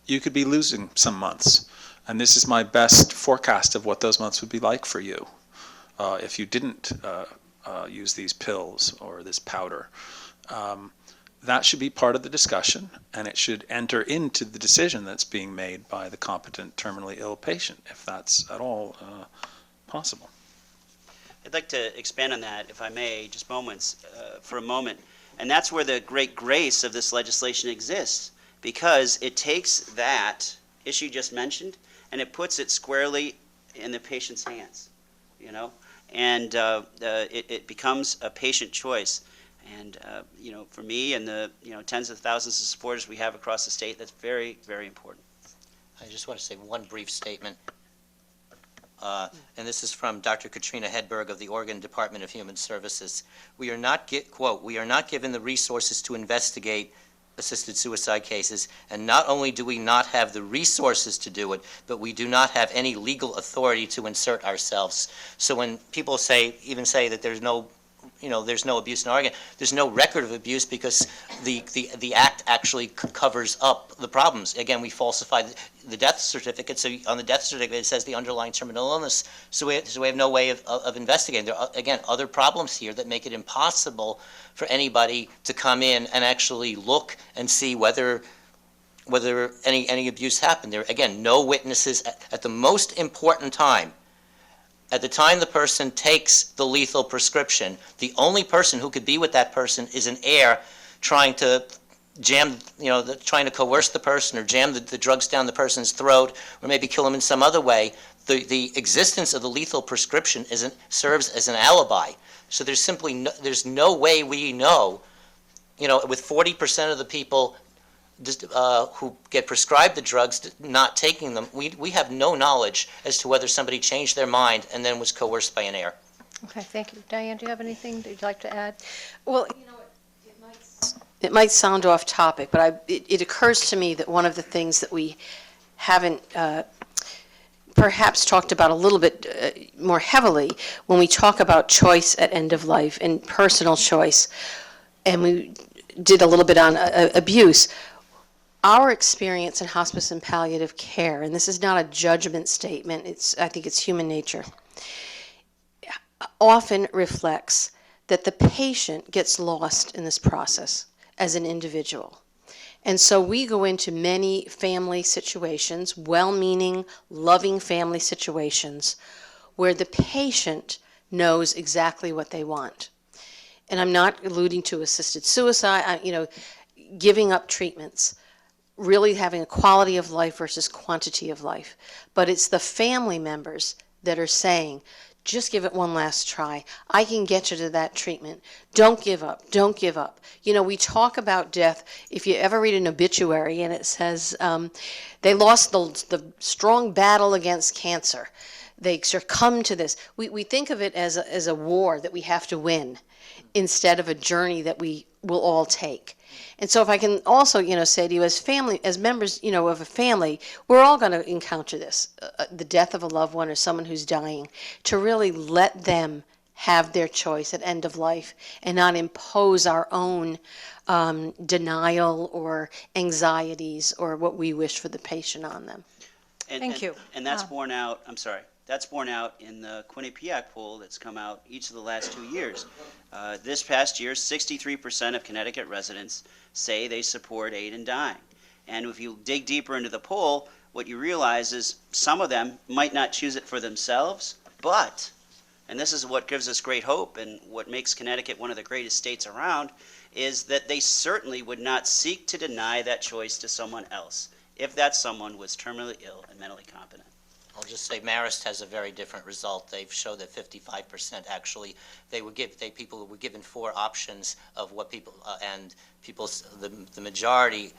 Speaker 5: losing some months, and this is my best forecast of what those months would be like for you if you didn't use these pills or this powder. That should be part of the discussion, and it should enter into the decision that's being made by the competent terminally ill patient, if that's at all possible.
Speaker 4: I'd like to expand on that, if I may, just for a moment. And that's where the great grace of this legislation exists, because it takes that issue just mentioned and it puts it squarely in the patient's hands, and it becomes a patient choice. And for me and the tens of thousands of supporters we have across the state, that's very, very important.
Speaker 3: I just want to say one brief statement. And this is from Dr. Katrina Hedberg of the Oregon Department of Human Services. We are not, quote, "We are not given the resources to investigate assisted suicide cases, and not only do we not have the resources to do it, but we do not have any legal authority to insert ourselves." So when people say that there's no abuse in Oregon, there's no record of abuse because the act actually covers up the problems. Again, we falsified the death certificate, so on the death certificate it says the underlying terminal illness, so we have no way of investigating. There are, again, other problems here that make it impossible for anybody to come in and actually look and see whether any abuse happened. There, again, no witnesses at the most important time. At the time the person takes the lethal prescription, the only person who could be with that person is an heir trying to trying to coerce the person or jam the drugs down the person's throat or maybe kill him in some other way. The existence of the lethal prescription serves as an alibi. So there's no way we know, with 40% of the people who get prescribed the drugs not taking them, we have no knowledge as to whether somebody changed their mind and then was coerced by an heir.
Speaker 1: Okay, thank you. Dianne, do you have anything that you'd like to add?
Speaker 2: Well, it might sound off topic, but it occurs to me that one of the things that we haven't perhaps talked about a little bit more heavily when we talk about choice at end of life and personal choice, and we did a little bit on abuse. Our experience in hospice and palliative care, and this is not a judgment statement, I think it's human nature, often reflects that the patient gets lost in this process as an individual. And so we go into many family situations, well-meaning, loving family situations, where the patient knows exactly what they want. And I'm not alluding to assisted suicide, giving up treatments, really having a quality of life versus quantity of life. But it's the family members that are saying, just give it one last try. I can get you to that treatment. Don't give up. Don't give up. We talk about death. If you ever read an obituary and it says they lost the strong battle against cancer, they succumb to this. We think of it as a war that we have to win instead of a journey that we will all take. And so if I can also, say to you as members, of a family, we're all going to encounter this, the death of a loved one or someone who's dying, to really let them have their choice at end of life and not impose our own denial or anxieties or what we wish for the patient on them.
Speaker 1: Thank you.
Speaker 4: And that's borne out, that's borne out in the Quinnipiac poll that's come out each of the last 2 years. This past year, 63% of Connecticut residents say they support aid in dying. And if you dig deeper into the poll, what you realize is some of them might not choose it for themselves, but, and this is what gives us great hope and what makes Connecticut one of the greatest states around, is that they certainly would not seek to deny that choice to someone else if that someone was terminally ill and mentally competent.
Speaker 3: I'll just say Marist has a very different result. They've showed that 55% actually, people were given 4 options of what people, and the majority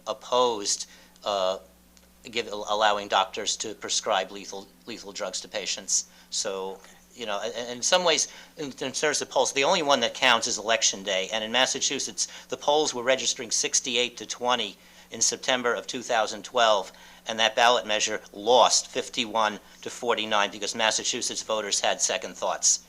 Speaker 3: opposed allowing doctors to prescribe lethal drugs to patients. So, you know, in some ways, in terms of polls, the only one that counts is Election Day. And in Massachusetts, the polls were registering 68-20 in September of 2012. And that ballot measure lost 51-49 because Massachusetts voters had second thoughts.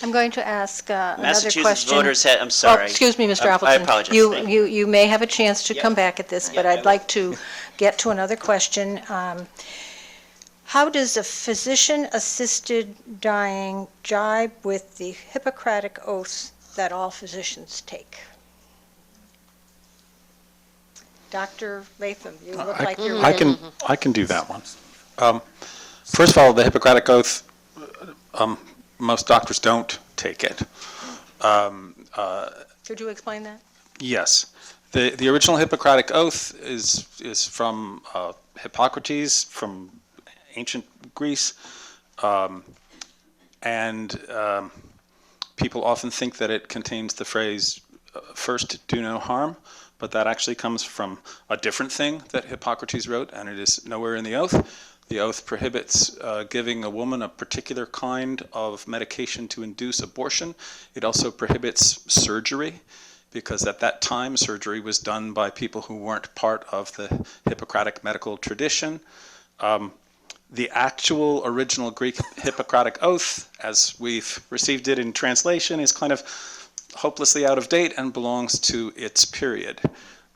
Speaker 1: I'm going to ask another
Speaker 4: Massachusetts
Speaker 1: question.
Speaker 4: voters had, I'm sorry.
Speaker 1: Oh, excuse me, Mr.
Speaker 4: I
Speaker 1: Appleton.
Speaker 4: apologize.
Speaker 1: You may have a chance to
Speaker 4: Yep.
Speaker 1: come back at this, but
Speaker 4: Yep, I
Speaker 1: I'd
Speaker 4: will.
Speaker 1: like to get to another question. How does a physician-assisted dying jibe with the Hippocratic oath that all physicians take? Dr. Latham, you look like you're
Speaker 5: I
Speaker 1: ready.
Speaker 5: can do that one. First of all, the Hippocratic Oath, most doctors don't take it.
Speaker 1: Could you explain that?
Speaker 5: Yes. The original Hippocratic Oath is from Hippocrates, from ancient Greece, and people often think that it contains the phrase, first do no harm, but that actually comes from a different thing that Hippocrates wrote, and it is nowhere in the oath. The oath prohibits giving a woman a particular kind of medication to induce abortion. It also prohibits surgery, because at that time surgery was done by people who weren't part of the Hippocratic medical tradition. The actual original Greek Hippocratic Oath, as we've received it in translation, is kind of hopelessly out of date and belongs to its period.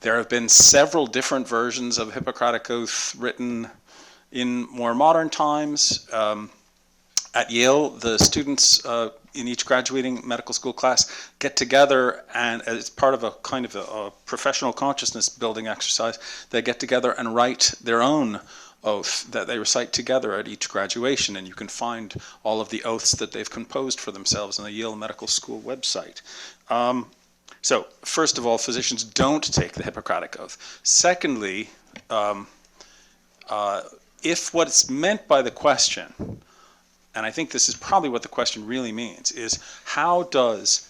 Speaker 5: There have been several different versions of Hippocratic Oath written in more modern times. At Yale, the students in each graduating medical school class get together, and as part of a kind of a professional consciousness building exercise, they get together and write their own oath that they recite together at each graduation, and you can find all of the oaths that they've composed for themselves on the Yale Medical School website. So first of all, physicians don't take the Hippocratic Oath. Secondly, if what's meant by the question, and I think this is probably what the question really means, is how does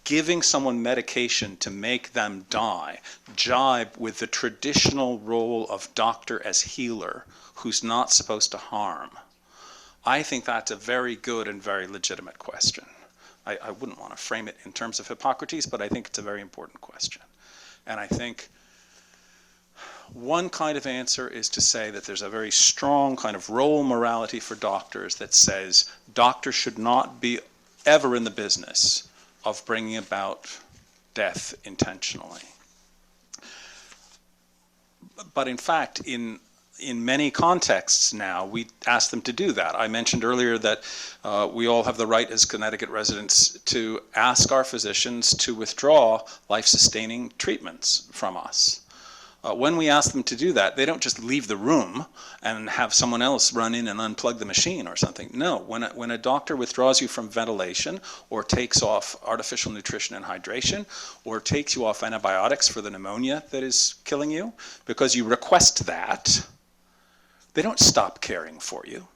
Speaker 5: giving someone medication to make them die jibe with the traditional role of doctor as healer who's not supposed to harm? I think that's a very good and very legitimate question. I wouldn't want to frame it in terms of Hippocrates, but I think it's a very important question. And I think one kind of answer is to say that there's a very strong kind of role morality for doctors that says doctors should not be ever in the business of bringing about death intentionally. But in fact, in many contexts now, we ask them to do that. I mentioned earlier that we all have the right as Connecticut residents to ask our physicians to withdraw life-sustaining treatments from us. When we ask them to do that, they don't just leave the room and have someone else run in and unplug the machine or something. No, when a doctor withdraws you from ventilation or takes off artificial nutrition and hydration or takes you off antibiotics for the pneumonia that is killing you, because you request that, they don't stop caring for you,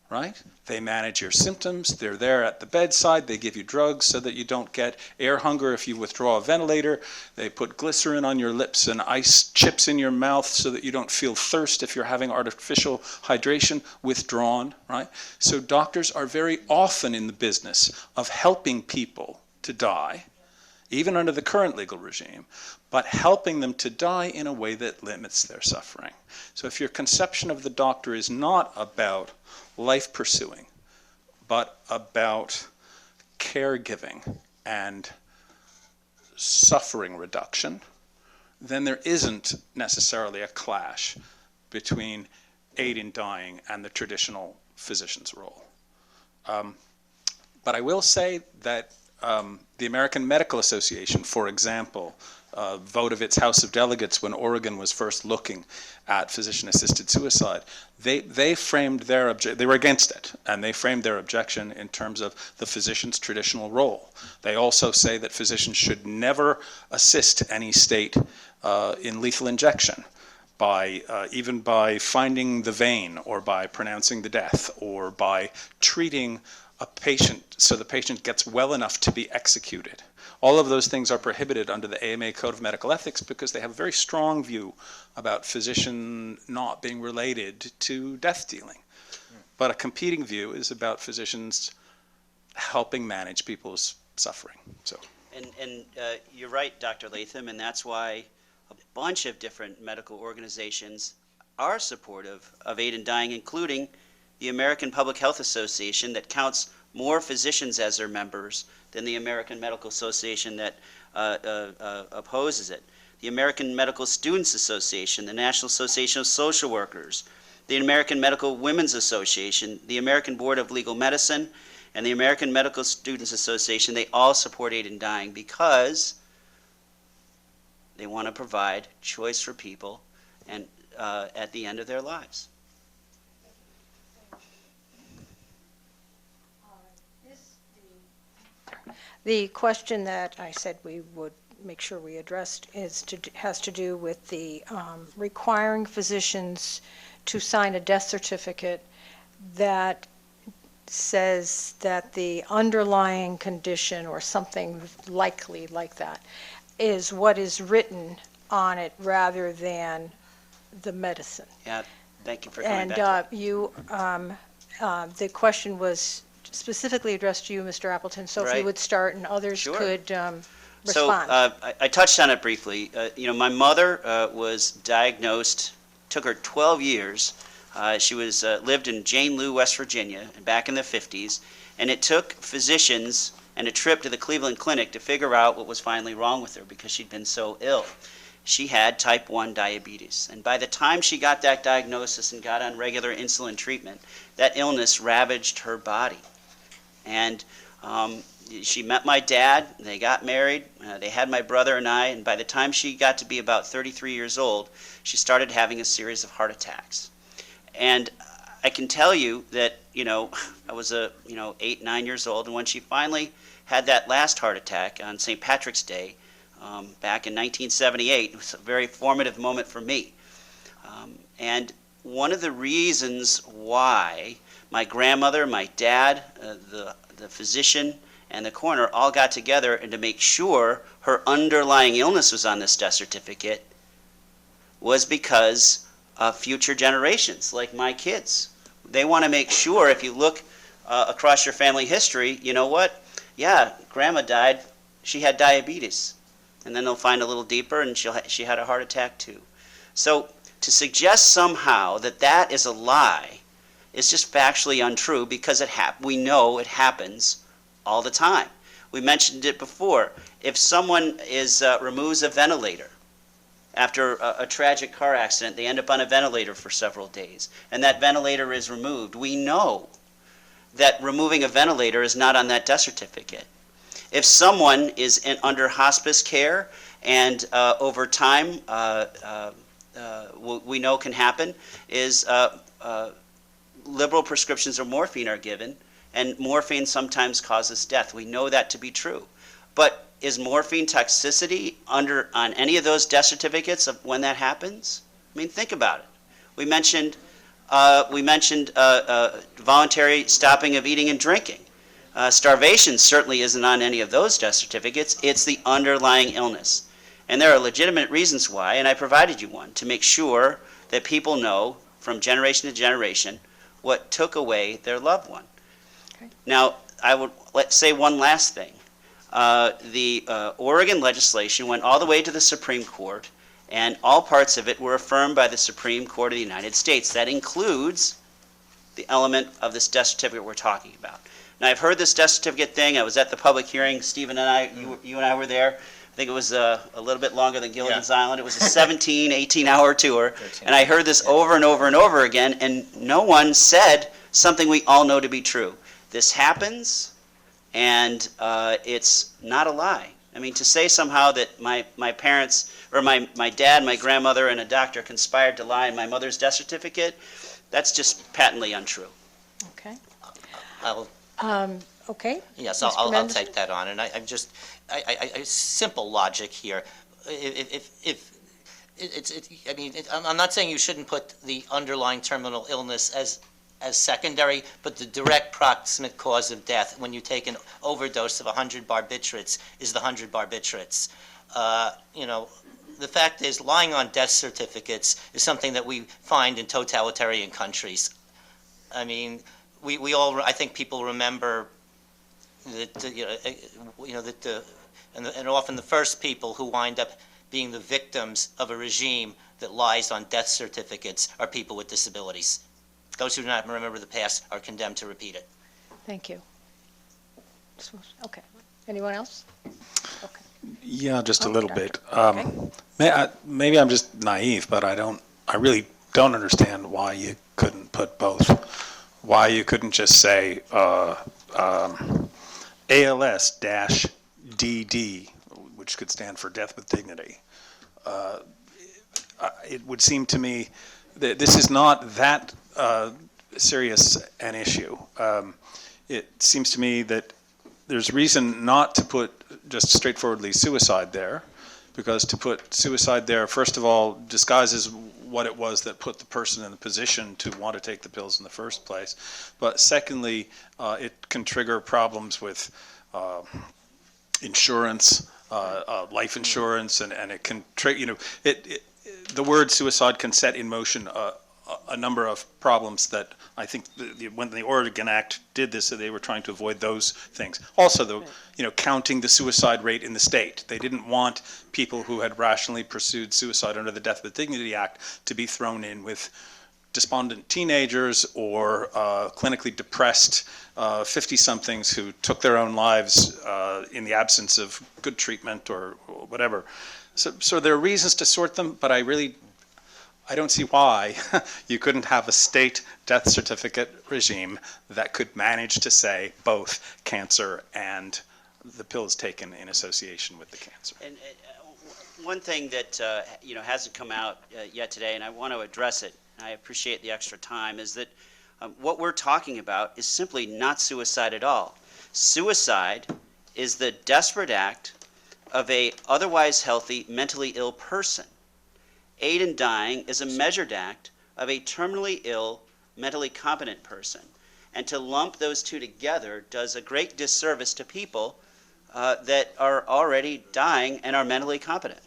Speaker 5: right? They manage your symptoms. They're there at the bedside. They give you drugs so that you don't get air hunger if you withdraw a ventilator. They put glycerin on your lips and ice chips in your mouth so that you don't feel thirst if you're having artificial hydration withdrawn, right? So doctors are very often in the business of helping people to die, even under the current legal regime, but helping them to die in a way that limits their suffering. So if your conception of the doctor is not about life pursuing, but about caregiving and suffering reduction, then there isn't necessarily a clash between aid in dying and the traditional physician's role. But I will say that the American Medical Association, for example, vote of its House of Delegates when Oregon was first looking at physician-assisted suicide, they framed their they were against it, and they framed their objection in terms of the physician's traditional role. They also say that physicians should never assist any state in lethal injection, even by finding the vein, or by pronouncing the death, or by treating a patient so the patient gets well enough to be executed. All of those things are prohibited under the AMA Code of Medical Ethics because they have a very strong view about physician not being related to death dealing. But a competing view is about physicians helping manage people's suffering. So.
Speaker 4: And you're right, Dr. Latham, and that's why a bunch of different medical organizations are supportive of aid in dying, including the American Public Health Association, that counts more physicians as their members than the American Medical Association that opposes it. The American Medical Students Association, the National Association of Social Workers, the American Medical Women's Association, the American Board of Legal Medicine, and the American Medical Students Association, they all support aid in dying because they want to provide choice for people and at the end of their lives.
Speaker 1: The question that I said we would make sure we addressed has to do with the requiring physicians to sign a death certificate that says that the underlying condition or something likely like that is what is written on it rather than the medicine.
Speaker 4: Yeah, thank you for coming back.
Speaker 1: And the question was specifically addressed to you, Mr. Appleton, so if
Speaker 4: Right.
Speaker 1: you would start and others
Speaker 4: Sure.
Speaker 1: could
Speaker 4: So
Speaker 1: respond.
Speaker 4: I touched on it briefly. My mother was diagnosed, took her 12 years. She was lived in Jane Lou, West Virginia, back in the 50s, and it took physicians and a trip to the Cleveland Clinic to figure out what was finally wrong with her because she'd been so ill. She had type 1 diabetes, and by the time she got that diagnosis and got on regular insulin treatment, that illness ravaged her body. And she met my dad, they got married, they had my brother and I, and by the time she got to be about 33 years old, she started having a series of heart attacks. And I can tell you that, I was 8, 9 years old, and when she finally had that last heart attack on St. Patrick's Day back in 1978, it was a very formative moment for me. And one of the reasons why my grandmother, my dad, the physician, and the coroner all got together and to make sure her underlying illness was on this death certificate was because of future generations, like my kids. They want to make sure, if you look across your family history, you know what? Yeah, grandma died, she had diabetes. And then they'll find a little deeper, and she had a heart attack too. So to suggest somehow that that is a lie is just factually untrue because we know it happens all the time. We mentioned it before. If someone removes a ventilator after a tragic car accident, they end up on a ventilator for several days, and that ventilator is removed, we know that removing a ventilator is not on that death certificate. If someone is under hospice care and over time, we know can happen, is liberal prescriptions of morphine are given, and morphine sometimes causes death. We know that to be true. But is morphine toxicity on any of those death certificates of when that happens? I mean, think about it. We mentioned voluntary stopping of eating and drinking. Starvation certainly isn't on any of those death certificates. It's the underlying illness. And there are legitimate reasons why, and I provided you one, to make sure that people know from generation to generation what took away their loved one. Okay. Now, let's say one last thing. The Oregon legislation went all the way to the Supreme Court, and all parts of it were affirmed by the Supreme Court of the United States. That includes the element of this death certificate we're talking about. Now, I've heard this death certificate thing. I was at the public hearing. Stephen and I, you and I were there. I think it was a little bit longer than Gilligan's Island. It was a 17, 18-hour tour. And I heard this over and over and over again, and no one said something we all know to be true. This happens and it's not a lie. I mean, to say somehow that my parents, or my dad, my grandmother, and a doctor conspired to lie in my mother's death certificate, that's just patently untrue.
Speaker 1: Okay.
Speaker 3: I'll
Speaker 1: Okay.
Speaker 3: Yes,
Speaker 1: Mr.
Speaker 3: I'll
Speaker 1: Mendelsohn?
Speaker 3: take that on, and I'm just, simple logic here. I'm not saying you shouldn't put the underlying terminal illness as secondary, but the direct proximate cause of death when you take an overdose of 100 barbiturates is the 100 barbiturates. The fact is, lying on death certificates is something that we find in totalitarian countries. I mean, we all, I think people remember that, and often the first people who wind up being the victims of a regime that lies on death certificates are people with disabilities. Those who do not remember the past are condemned to repeat it.
Speaker 1: Thank you. Okay. Anyone else? Okay.
Speaker 5: Yeah, just a little bit.
Speaker 1: Okay.
Speaker 5: Maybe I'm just naive, but I really don't understand why you couldn't put both. Why you couldn't just say ALS-DD, which could stand for death with dignity. It would seem to me that this is not that serious an issue. It seems to me that there's reason not to put just straightforwardly suicide there, because to put suicide there, first of all, disguises what it was that put the person in the position to want to take the pills in the first place. But secondly, it can trigger problems with insurance, life insurance, and it can trigger, the word suicide can set in motion a number of problems that I think when the Oregon Act did this, they were trying to avoid those things. Also, counting the suicide rate in the state. They didn't want people who had rationally pursued suicide under the Death with Dignity Act to be thrown in with despondent teenagers or clinically depressed 50-somethings who took their own lives in the absence of good treatment or whatever. So there are reasons to sort them, but I don't see why you couldn't have a state death certificate regime that could manage to say both cancer and the pills taken in association with the cancer.
Speaker 4: And one thing that hasn't come out yet today, and I want to address it, and I appreciate the extra time, is that what we're talking about is simply not suicide at all. Suicide is the desperate act of a otherwise healthy, mentally ill person. Aid in dying is a measured act of a terminally ill, mentally competent person. And to lump those two together does a great disservice to people that are already dying and are mentally competent.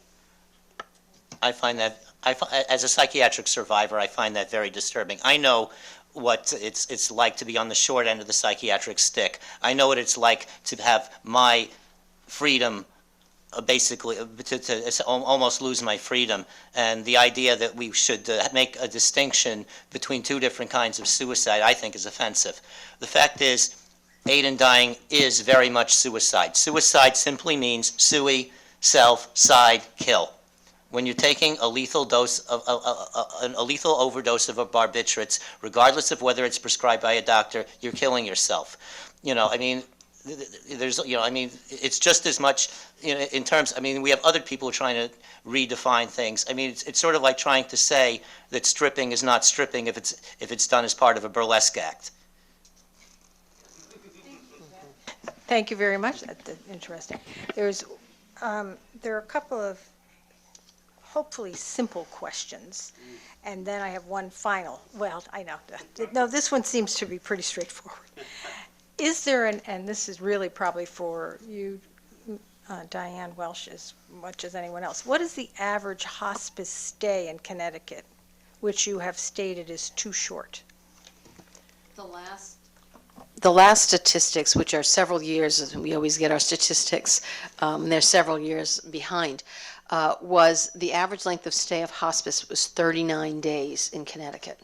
Speaker 3: I find that, as a psychiatric survivor, I find that very disturbing. I know what it's like to be on the short end of the psychiatric stick. I know what it's like to have my freedom basically to almost lose my freedom, and the idea that we should make a distinction between two different kinds of suicide, I think, is offensive. The fact is, aid in dying is very much suicide. Suicide simply means sui, self, side, kill. When you're taking a lethal dose of a lethal overdose of barbiturates, regardless of whether it's prescribed by a doctor, you're killing yourself. It's just as much, in terms, we have other people trying to redefine things. It's sort of like trying to say that stripping is not stripping if it's done as part of a burlesque act.
Speaker 1: Thank you very much. That's interesting. There are a couple of hopefully simple questions, and then I have one final. Well, I know. No, this one seems to be pretty straightforward. Is there and this is really probably for you, Dianne, Welch, as much as anyone else, what is the average hospice stay in Connecticut, which you have stated is too short?
Speaker 2: The last statistics, which are several years, we always get our statistics, and they're several years behind, was the average length of stay of hospice was 39 days in Connecticut.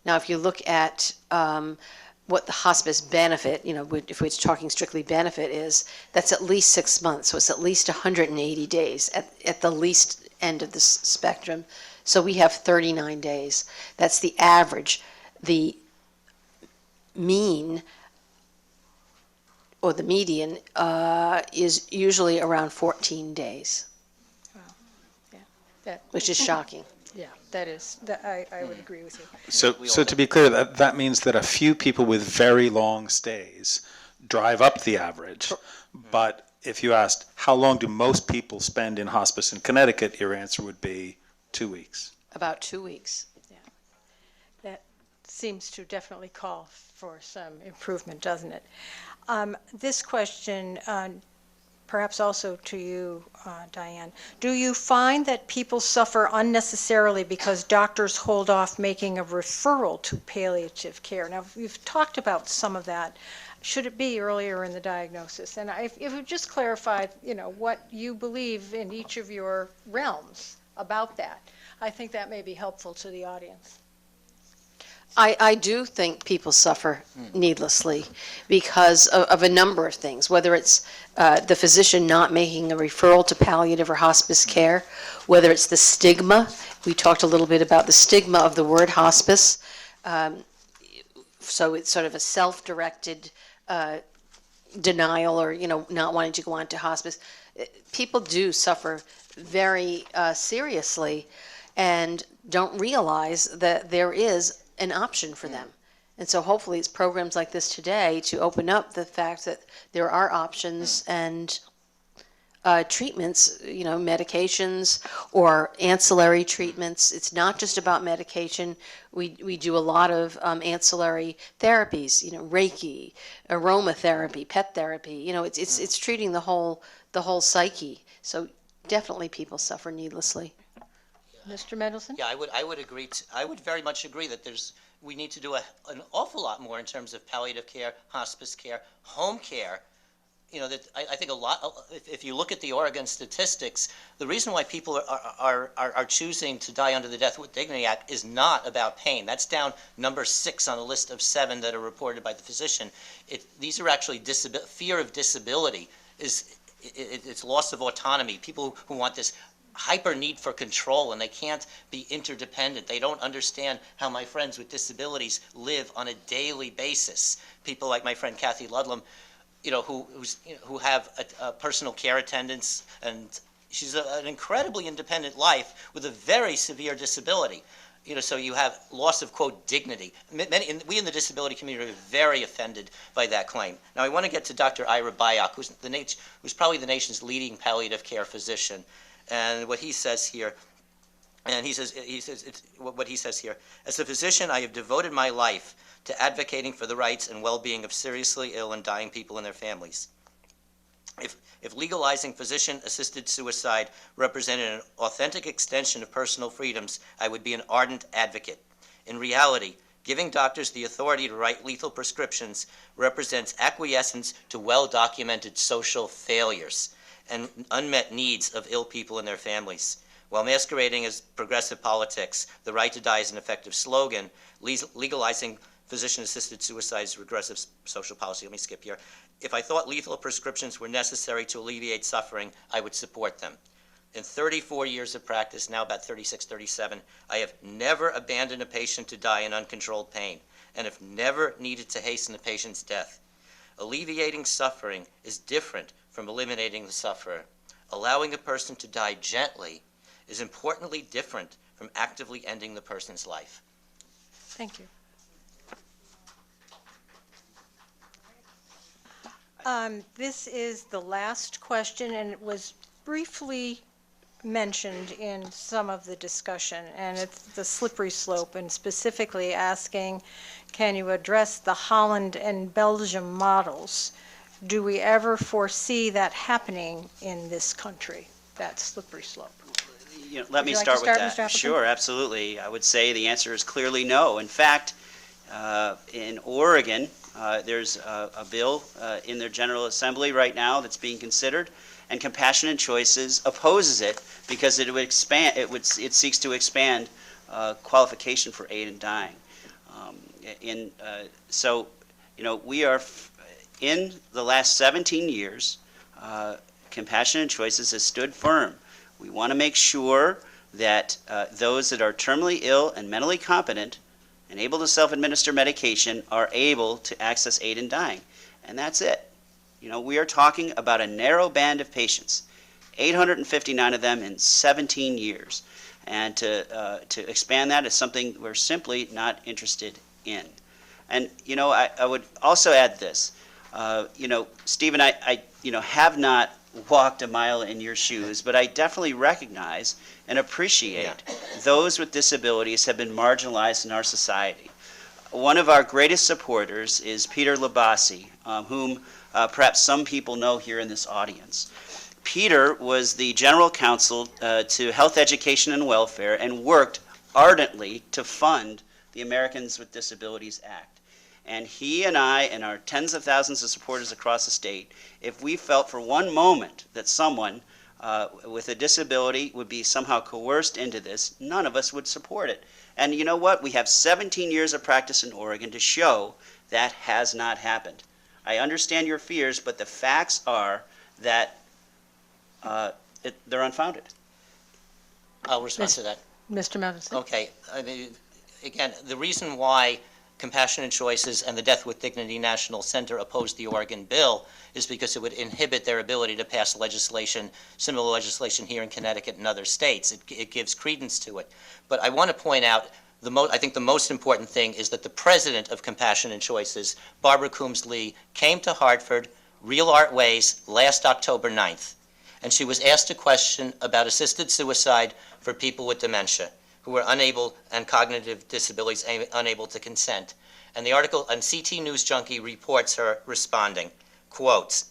Speaker 2: Now, if you look at what the hospice benefit, if we're talking strictly benefit is, that's at least 6 months. So it's at least 180 days at the least end of the spectrum. So we have 39 days. That's the average. The mean or the median, is usually around 14 days,
Speaker 1: That,
Speaker 2: which is shocking.
Speaker 1: yeah, that is, I would agree with you.
Speaker 5: So to be clear, that means that a few people with very long stays drive up the average. But if you asked, how long do most people spend in hospice in Connecticut, your answer would be 2 weeks.
Speaker 2: About 2 weeks.
Speaker 1: That seems to definitely call for some improvement, doesn't it? This question, perhaps also to you, Dianne. Do you find that people suffer unnecessarily because doctors hold off making a referral to palliative care? Now, we've talked about some of that. Should it be earlier in the diagnosis? And if you just clarified, what you believe in each of your realms about that, I think that may be helpful to the audience.
Speaker 2: I do think people suffer needlessly because of a number of things, whether it's the physician not making a referral to palliative or hospice care, whether it's the stigma. We talked a little bit about the stigma of the word hospice. So it's sort of a self-directed denial or, not wanting to go on to hospice. People do suffer very seriously and don't realize that there is an option for them. And so hopefully it's programs like this today to open up the fact that there are options and treatments, medications or ancillary treatments. It's not just about medication. We do a lot of ancillary therapies, Reiki, aromatherapy, pet therapy. It's treating the whole psyche. So definitely people suffer needlessly.
Speaker 1: Mr. Mendelsohn?
Speaker 3: Yeah, I would agree. I would very much agree that we need to do an awful lot more in terms of palliative care, hospice care, home care. I think a lot. If you look at the Oregon statistics, the reason why people are choosing to die under the Death with Dignity Act is not about pain. That's down number 6 on a list of 7 that are reported by the physician. These are actually fear of disability. It's loss of autonomy. People who want this hyper need for control, and they can't be interdependent. They don't understand how my friends with disabilities live on a daily basis. People like my friend Kathy Ludlam, who have a personal care attendants, and she's an incredibly independent life with a very severe disability. So you have loss of, quote, dignity. We in the disability community are very offended by that claim. Now, I want to get to Dr. Ira Byock, who's probably the nation's leading palliative care physician. And what he says here, what he says here, as a physician, I have devoted my life to advocating for the rights and well-being of seriously ill and dying people and their families. If legalizing physician-assisted suicide represented an authentic extension of personal freedoms, I would be an ardent advocate. In reality, giving doctors the authority to write lethal prescriptions represents acquiescence to well-documented social failures and unmet needs of ill people and their families. While masquerading as progressive politics, the right to die is an effective slogan, legalizing physician-assisted suicide is regressive social policy. Let me skip here. If I thought lethal prescriptions were necessary to alleviate suffering, I would support them. In 34 years of practice, now about 36, 37, I have never abandoned a patient to die in uncontrolled pain, and have never needed to hasten a patient's death. Alleviating suffering is different from eliminating the sufferer. Allowing a person to die gently is importantly different from actively ending the person's life.
Speaker 1: Thank you. This is the last question, and it was briefly mentioned in some of the discussion, and it's the slippery slope, and specifically asking, can you address the Holland and Belgium models? Do we ever foresee that happening in this country, that slippery slope?
Speaker 4: Let me start with that.
Speaker 1: Mr.
Speaker 4: Sure, absolutely. I would say the answer is clearly no. In fact, in Oregon, there's a bill in their General Assembly right now that's being considered, and Compassionate Choices opposes it because it seeks to expand qualification for aid in dying. We are in the last 17 years, Compassionate Choices has stood firm. We want to make sure that those that are terminally ill and mentally competent and able to self-administer medication are able to access aid in dying. And that's it. You know, we are talking about a narrow band of patients, 859 of them in 17 years. And to expand that is something we're simply not interested in. And, you know, I would also add this. You know, Stephen, I have not walked a mile in your shoes, but I definitely recognize and appreciate those with disabilities have been marginalized in our society. One of our greatest supporters is Peter Labasi, whom perhaps some people know here in this audience. Peter was the general counsel to Health, Education, and Welfare and worked ardently to fund the Americans with Disabilities Act. And he and I and our tens of thousands of supporters across the state, if we felt for one moment that someone with a disability would be somehow coerced into this, none of us would support it. And you know what? We have 17 years of practice in Oregon to show that has not happened. I understand your fears, but the facts are that they're unfounded.
Speaker 3: I'll respond to that.
Speaker 1: Mr. Mendelsohn?
Speaker 3: Okay. I mean, again, the reason why Compassionate Choices and the Death with Dignity National Center opposed the Oregon bill is because it would inhibit their ability to pass legislation, similar legislation here in Connecticut and other states. It gives credence to it. But I want to point out, I think the most important thing is that the president of Compassionate Choices, Barbara Coombs-Lee, came to Hartford, Real Art Ways, last October 9th. And she was asked a question about assisted suicide for people with dementia, who were unable, and cognitive disabilities, unable to consent. And the article on CT News Junkie reports her responding, quotes,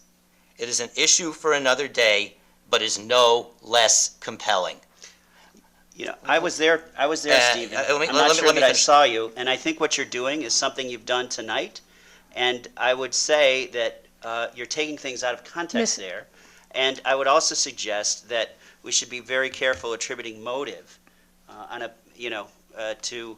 Speaker 3: "It is an issue for another day, but is no less compelling."
Speaker 4: You know, I was there, Stephen. I'm
Speaker 3: let
Speaker 4: not
Speaker 3: me
Speaker 4: sure that I
Speaker 3: finish.
Speaker 4: saw you, and I think what you're doing is something you've done tonight, and I would say that you're taking things out of context there, and I would also suggest that we should be very careful attributing motive to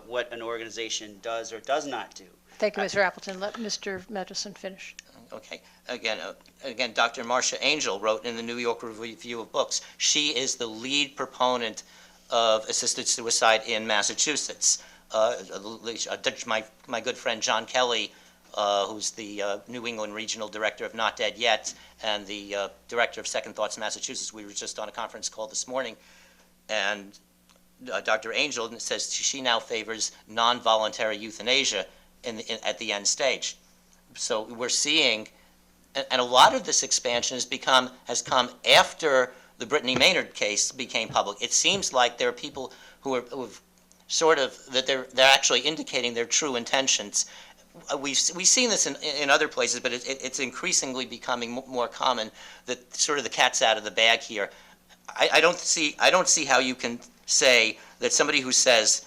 Speaker 4: what an organization does or does not do.
Speaker 1: Thank you, Mr. Appleton. Let Mr. Mendelsohn finish.
Speaker 3: Okay. Again, Dr. Marcia Angel wrote in the New York Review of Books, she is the lead proponent of assisted suicide in Massachusetts. My good friend John Kelly, who's the New England Regional Director of Not Dead Yet and the Director of Second Thoughts Massachusetts, we were just on a conference call this morning, and Dr. Angel says she now favors non-voluntary euthanasia at the end stage. So we're seeing, and a lot of this expansion has come after the Brittany Maynard case became public. It seems like there are people who've sort of, that they're actually indicating their true intentions. We've seen this in other places, but it's increasingly becoming more common that sort of the cat's out of the bag here. I don't see how you can say that somebody who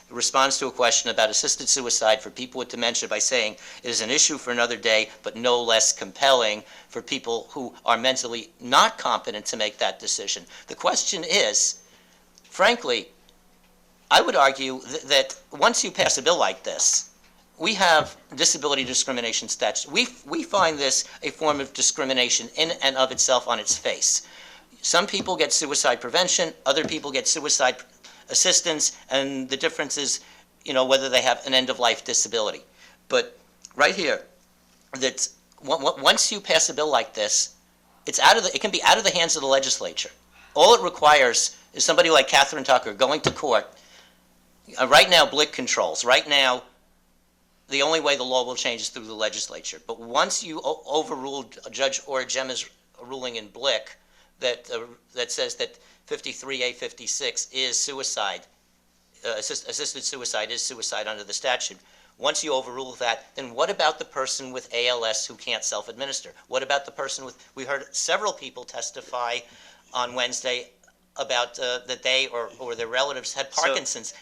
Speaker 3: responds to a question about assisted suicide for people with dementia by saying it is an issue for another day, but no less compelling for people who are mentally not competent to make that decision. The question is, frankly, I would argue that once you pass a bill like this, we have disability discrimination statutes. We find this a form of discrimination in and of itself on its face. Some people get suicide prevention, other people get suicide assistance, and the difference is, whether they have an end-of-life disability. But right here, that once you pass a bill like this, it can be out of the hands of the legislature. All it requires is somebody like Catherine Tucker going to court. Right now, Blick controls. Right now, the only way the law will change is through the legislature. But once you overruled Judge Origema's ruling in Blick that says that 53A56 is suicide, assisted suicide is suicide under the statute. Once you overrule that, then what about the person with ALS who can't self-administer? What about the person we heard several people testify on Wednesday about that they or their relatives had Parkinson's.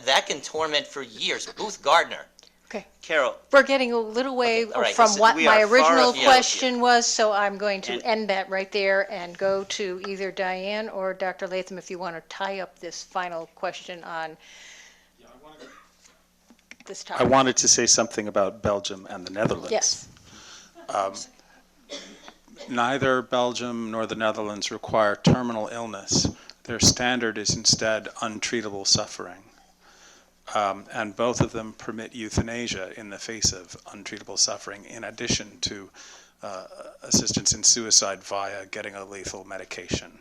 Speaker 3: That can torment for years. Booth Gardner.
Speaker 1: Okay.
Speaker 4: Carol.
Speaker 1: We're getting a little way
Speaker 3: right,
Speaker 1: from what my original
Speaker 3: afield
Speaker 1: question was, so I'm going to end that right there and go to either Dianne or Dr. Latham if you want to tie up this final question on this topic.
Speaker 5: I wanted to say something about Belgium and the Netherlands.
Speaker 1: Yes.
Speaker 5: Neither Belgium nor the Netherlands require terminal illness. Their standard is instead untreatable suffering. And both of them permit euthanasia in the face of untreatable suffering, in addition to assistance in suicide via getting a lethal medication.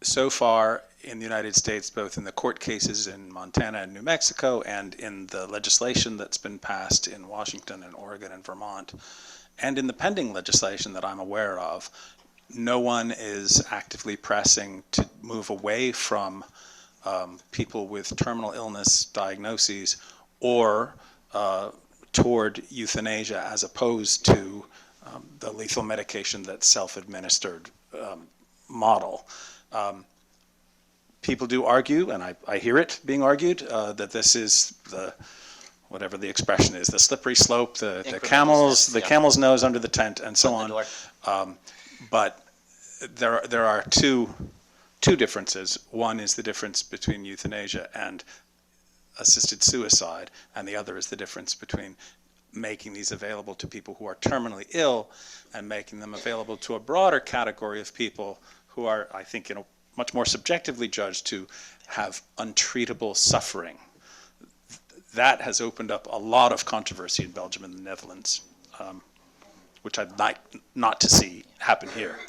Speaker 5: So far in the United States, both in the court cases in Montana and New Mexico and in the legislation that's been passed in Washington and Oregon and Vermont, and in the pending legislation that I'm aware of, no one is actively pressing to move away from people with terminal illness diagnoses or toward euthanasia as opposed to the lethal medication that's self-administered model. People do argue, and I hear it being argued, that this is the, whatever the expression is, the slippery slope, the camel's nose under the tent, and so on. But there are two differences. One is the difference between euthanasia and assisted suicide, and the other is the difference between making these available to people who are terminally ill and making them available to a broader category of people who are, I think, much more subjectively judged to have untreatable suffering. That has opened up a lot of controversy in Belgium and the Netherlands, which I'd like not to see happen here.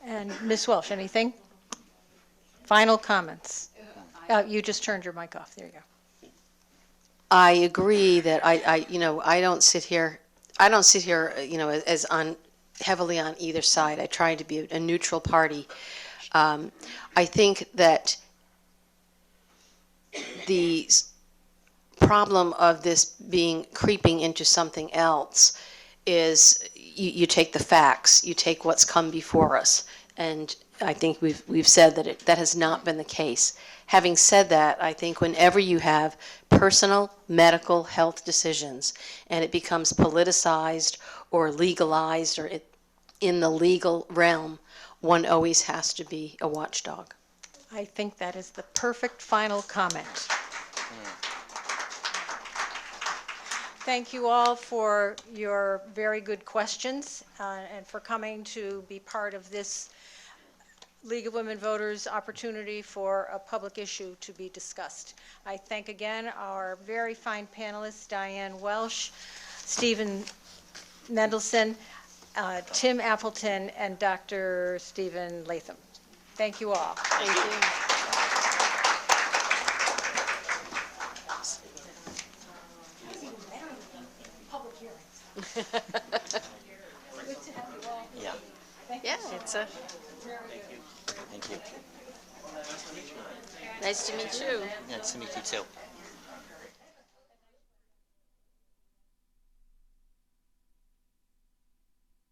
Speaker 1: And Ms. Welch, anything? Final comments? You just turned your mic off. There you go.
Speaker 2: I agree that I don't sit here, as on heavily on either side. I try to be a neutral party. I think that the problem of this creeping into something else is you take the facts, you take what's come before us, and I think we've said that that has not been the case. Having said that, I think whenever you have personal medical health decisions and it becomes politicized or legalized or in the legal realm, one always has to be a watchdog.
Speaker 1: I think that is the perfect final comment. Thank you all for your very good questions and for coming to be part of this League of Women Voters opportunity for a public issue to be discussed. I thank again our very fine panelists, Dianne Welch, Stephen Mendelsohn, Tim Appleton, and Dr. Stephen Latham. Thank you all.
Speaker 2: Thank you.
Speaker 3: Yeah.
Speaker 2: Yeah, it's a
Speaker 3: Thank you.
Speaker 2: nice to meet you.
Speaker 3: Nice to meet you too.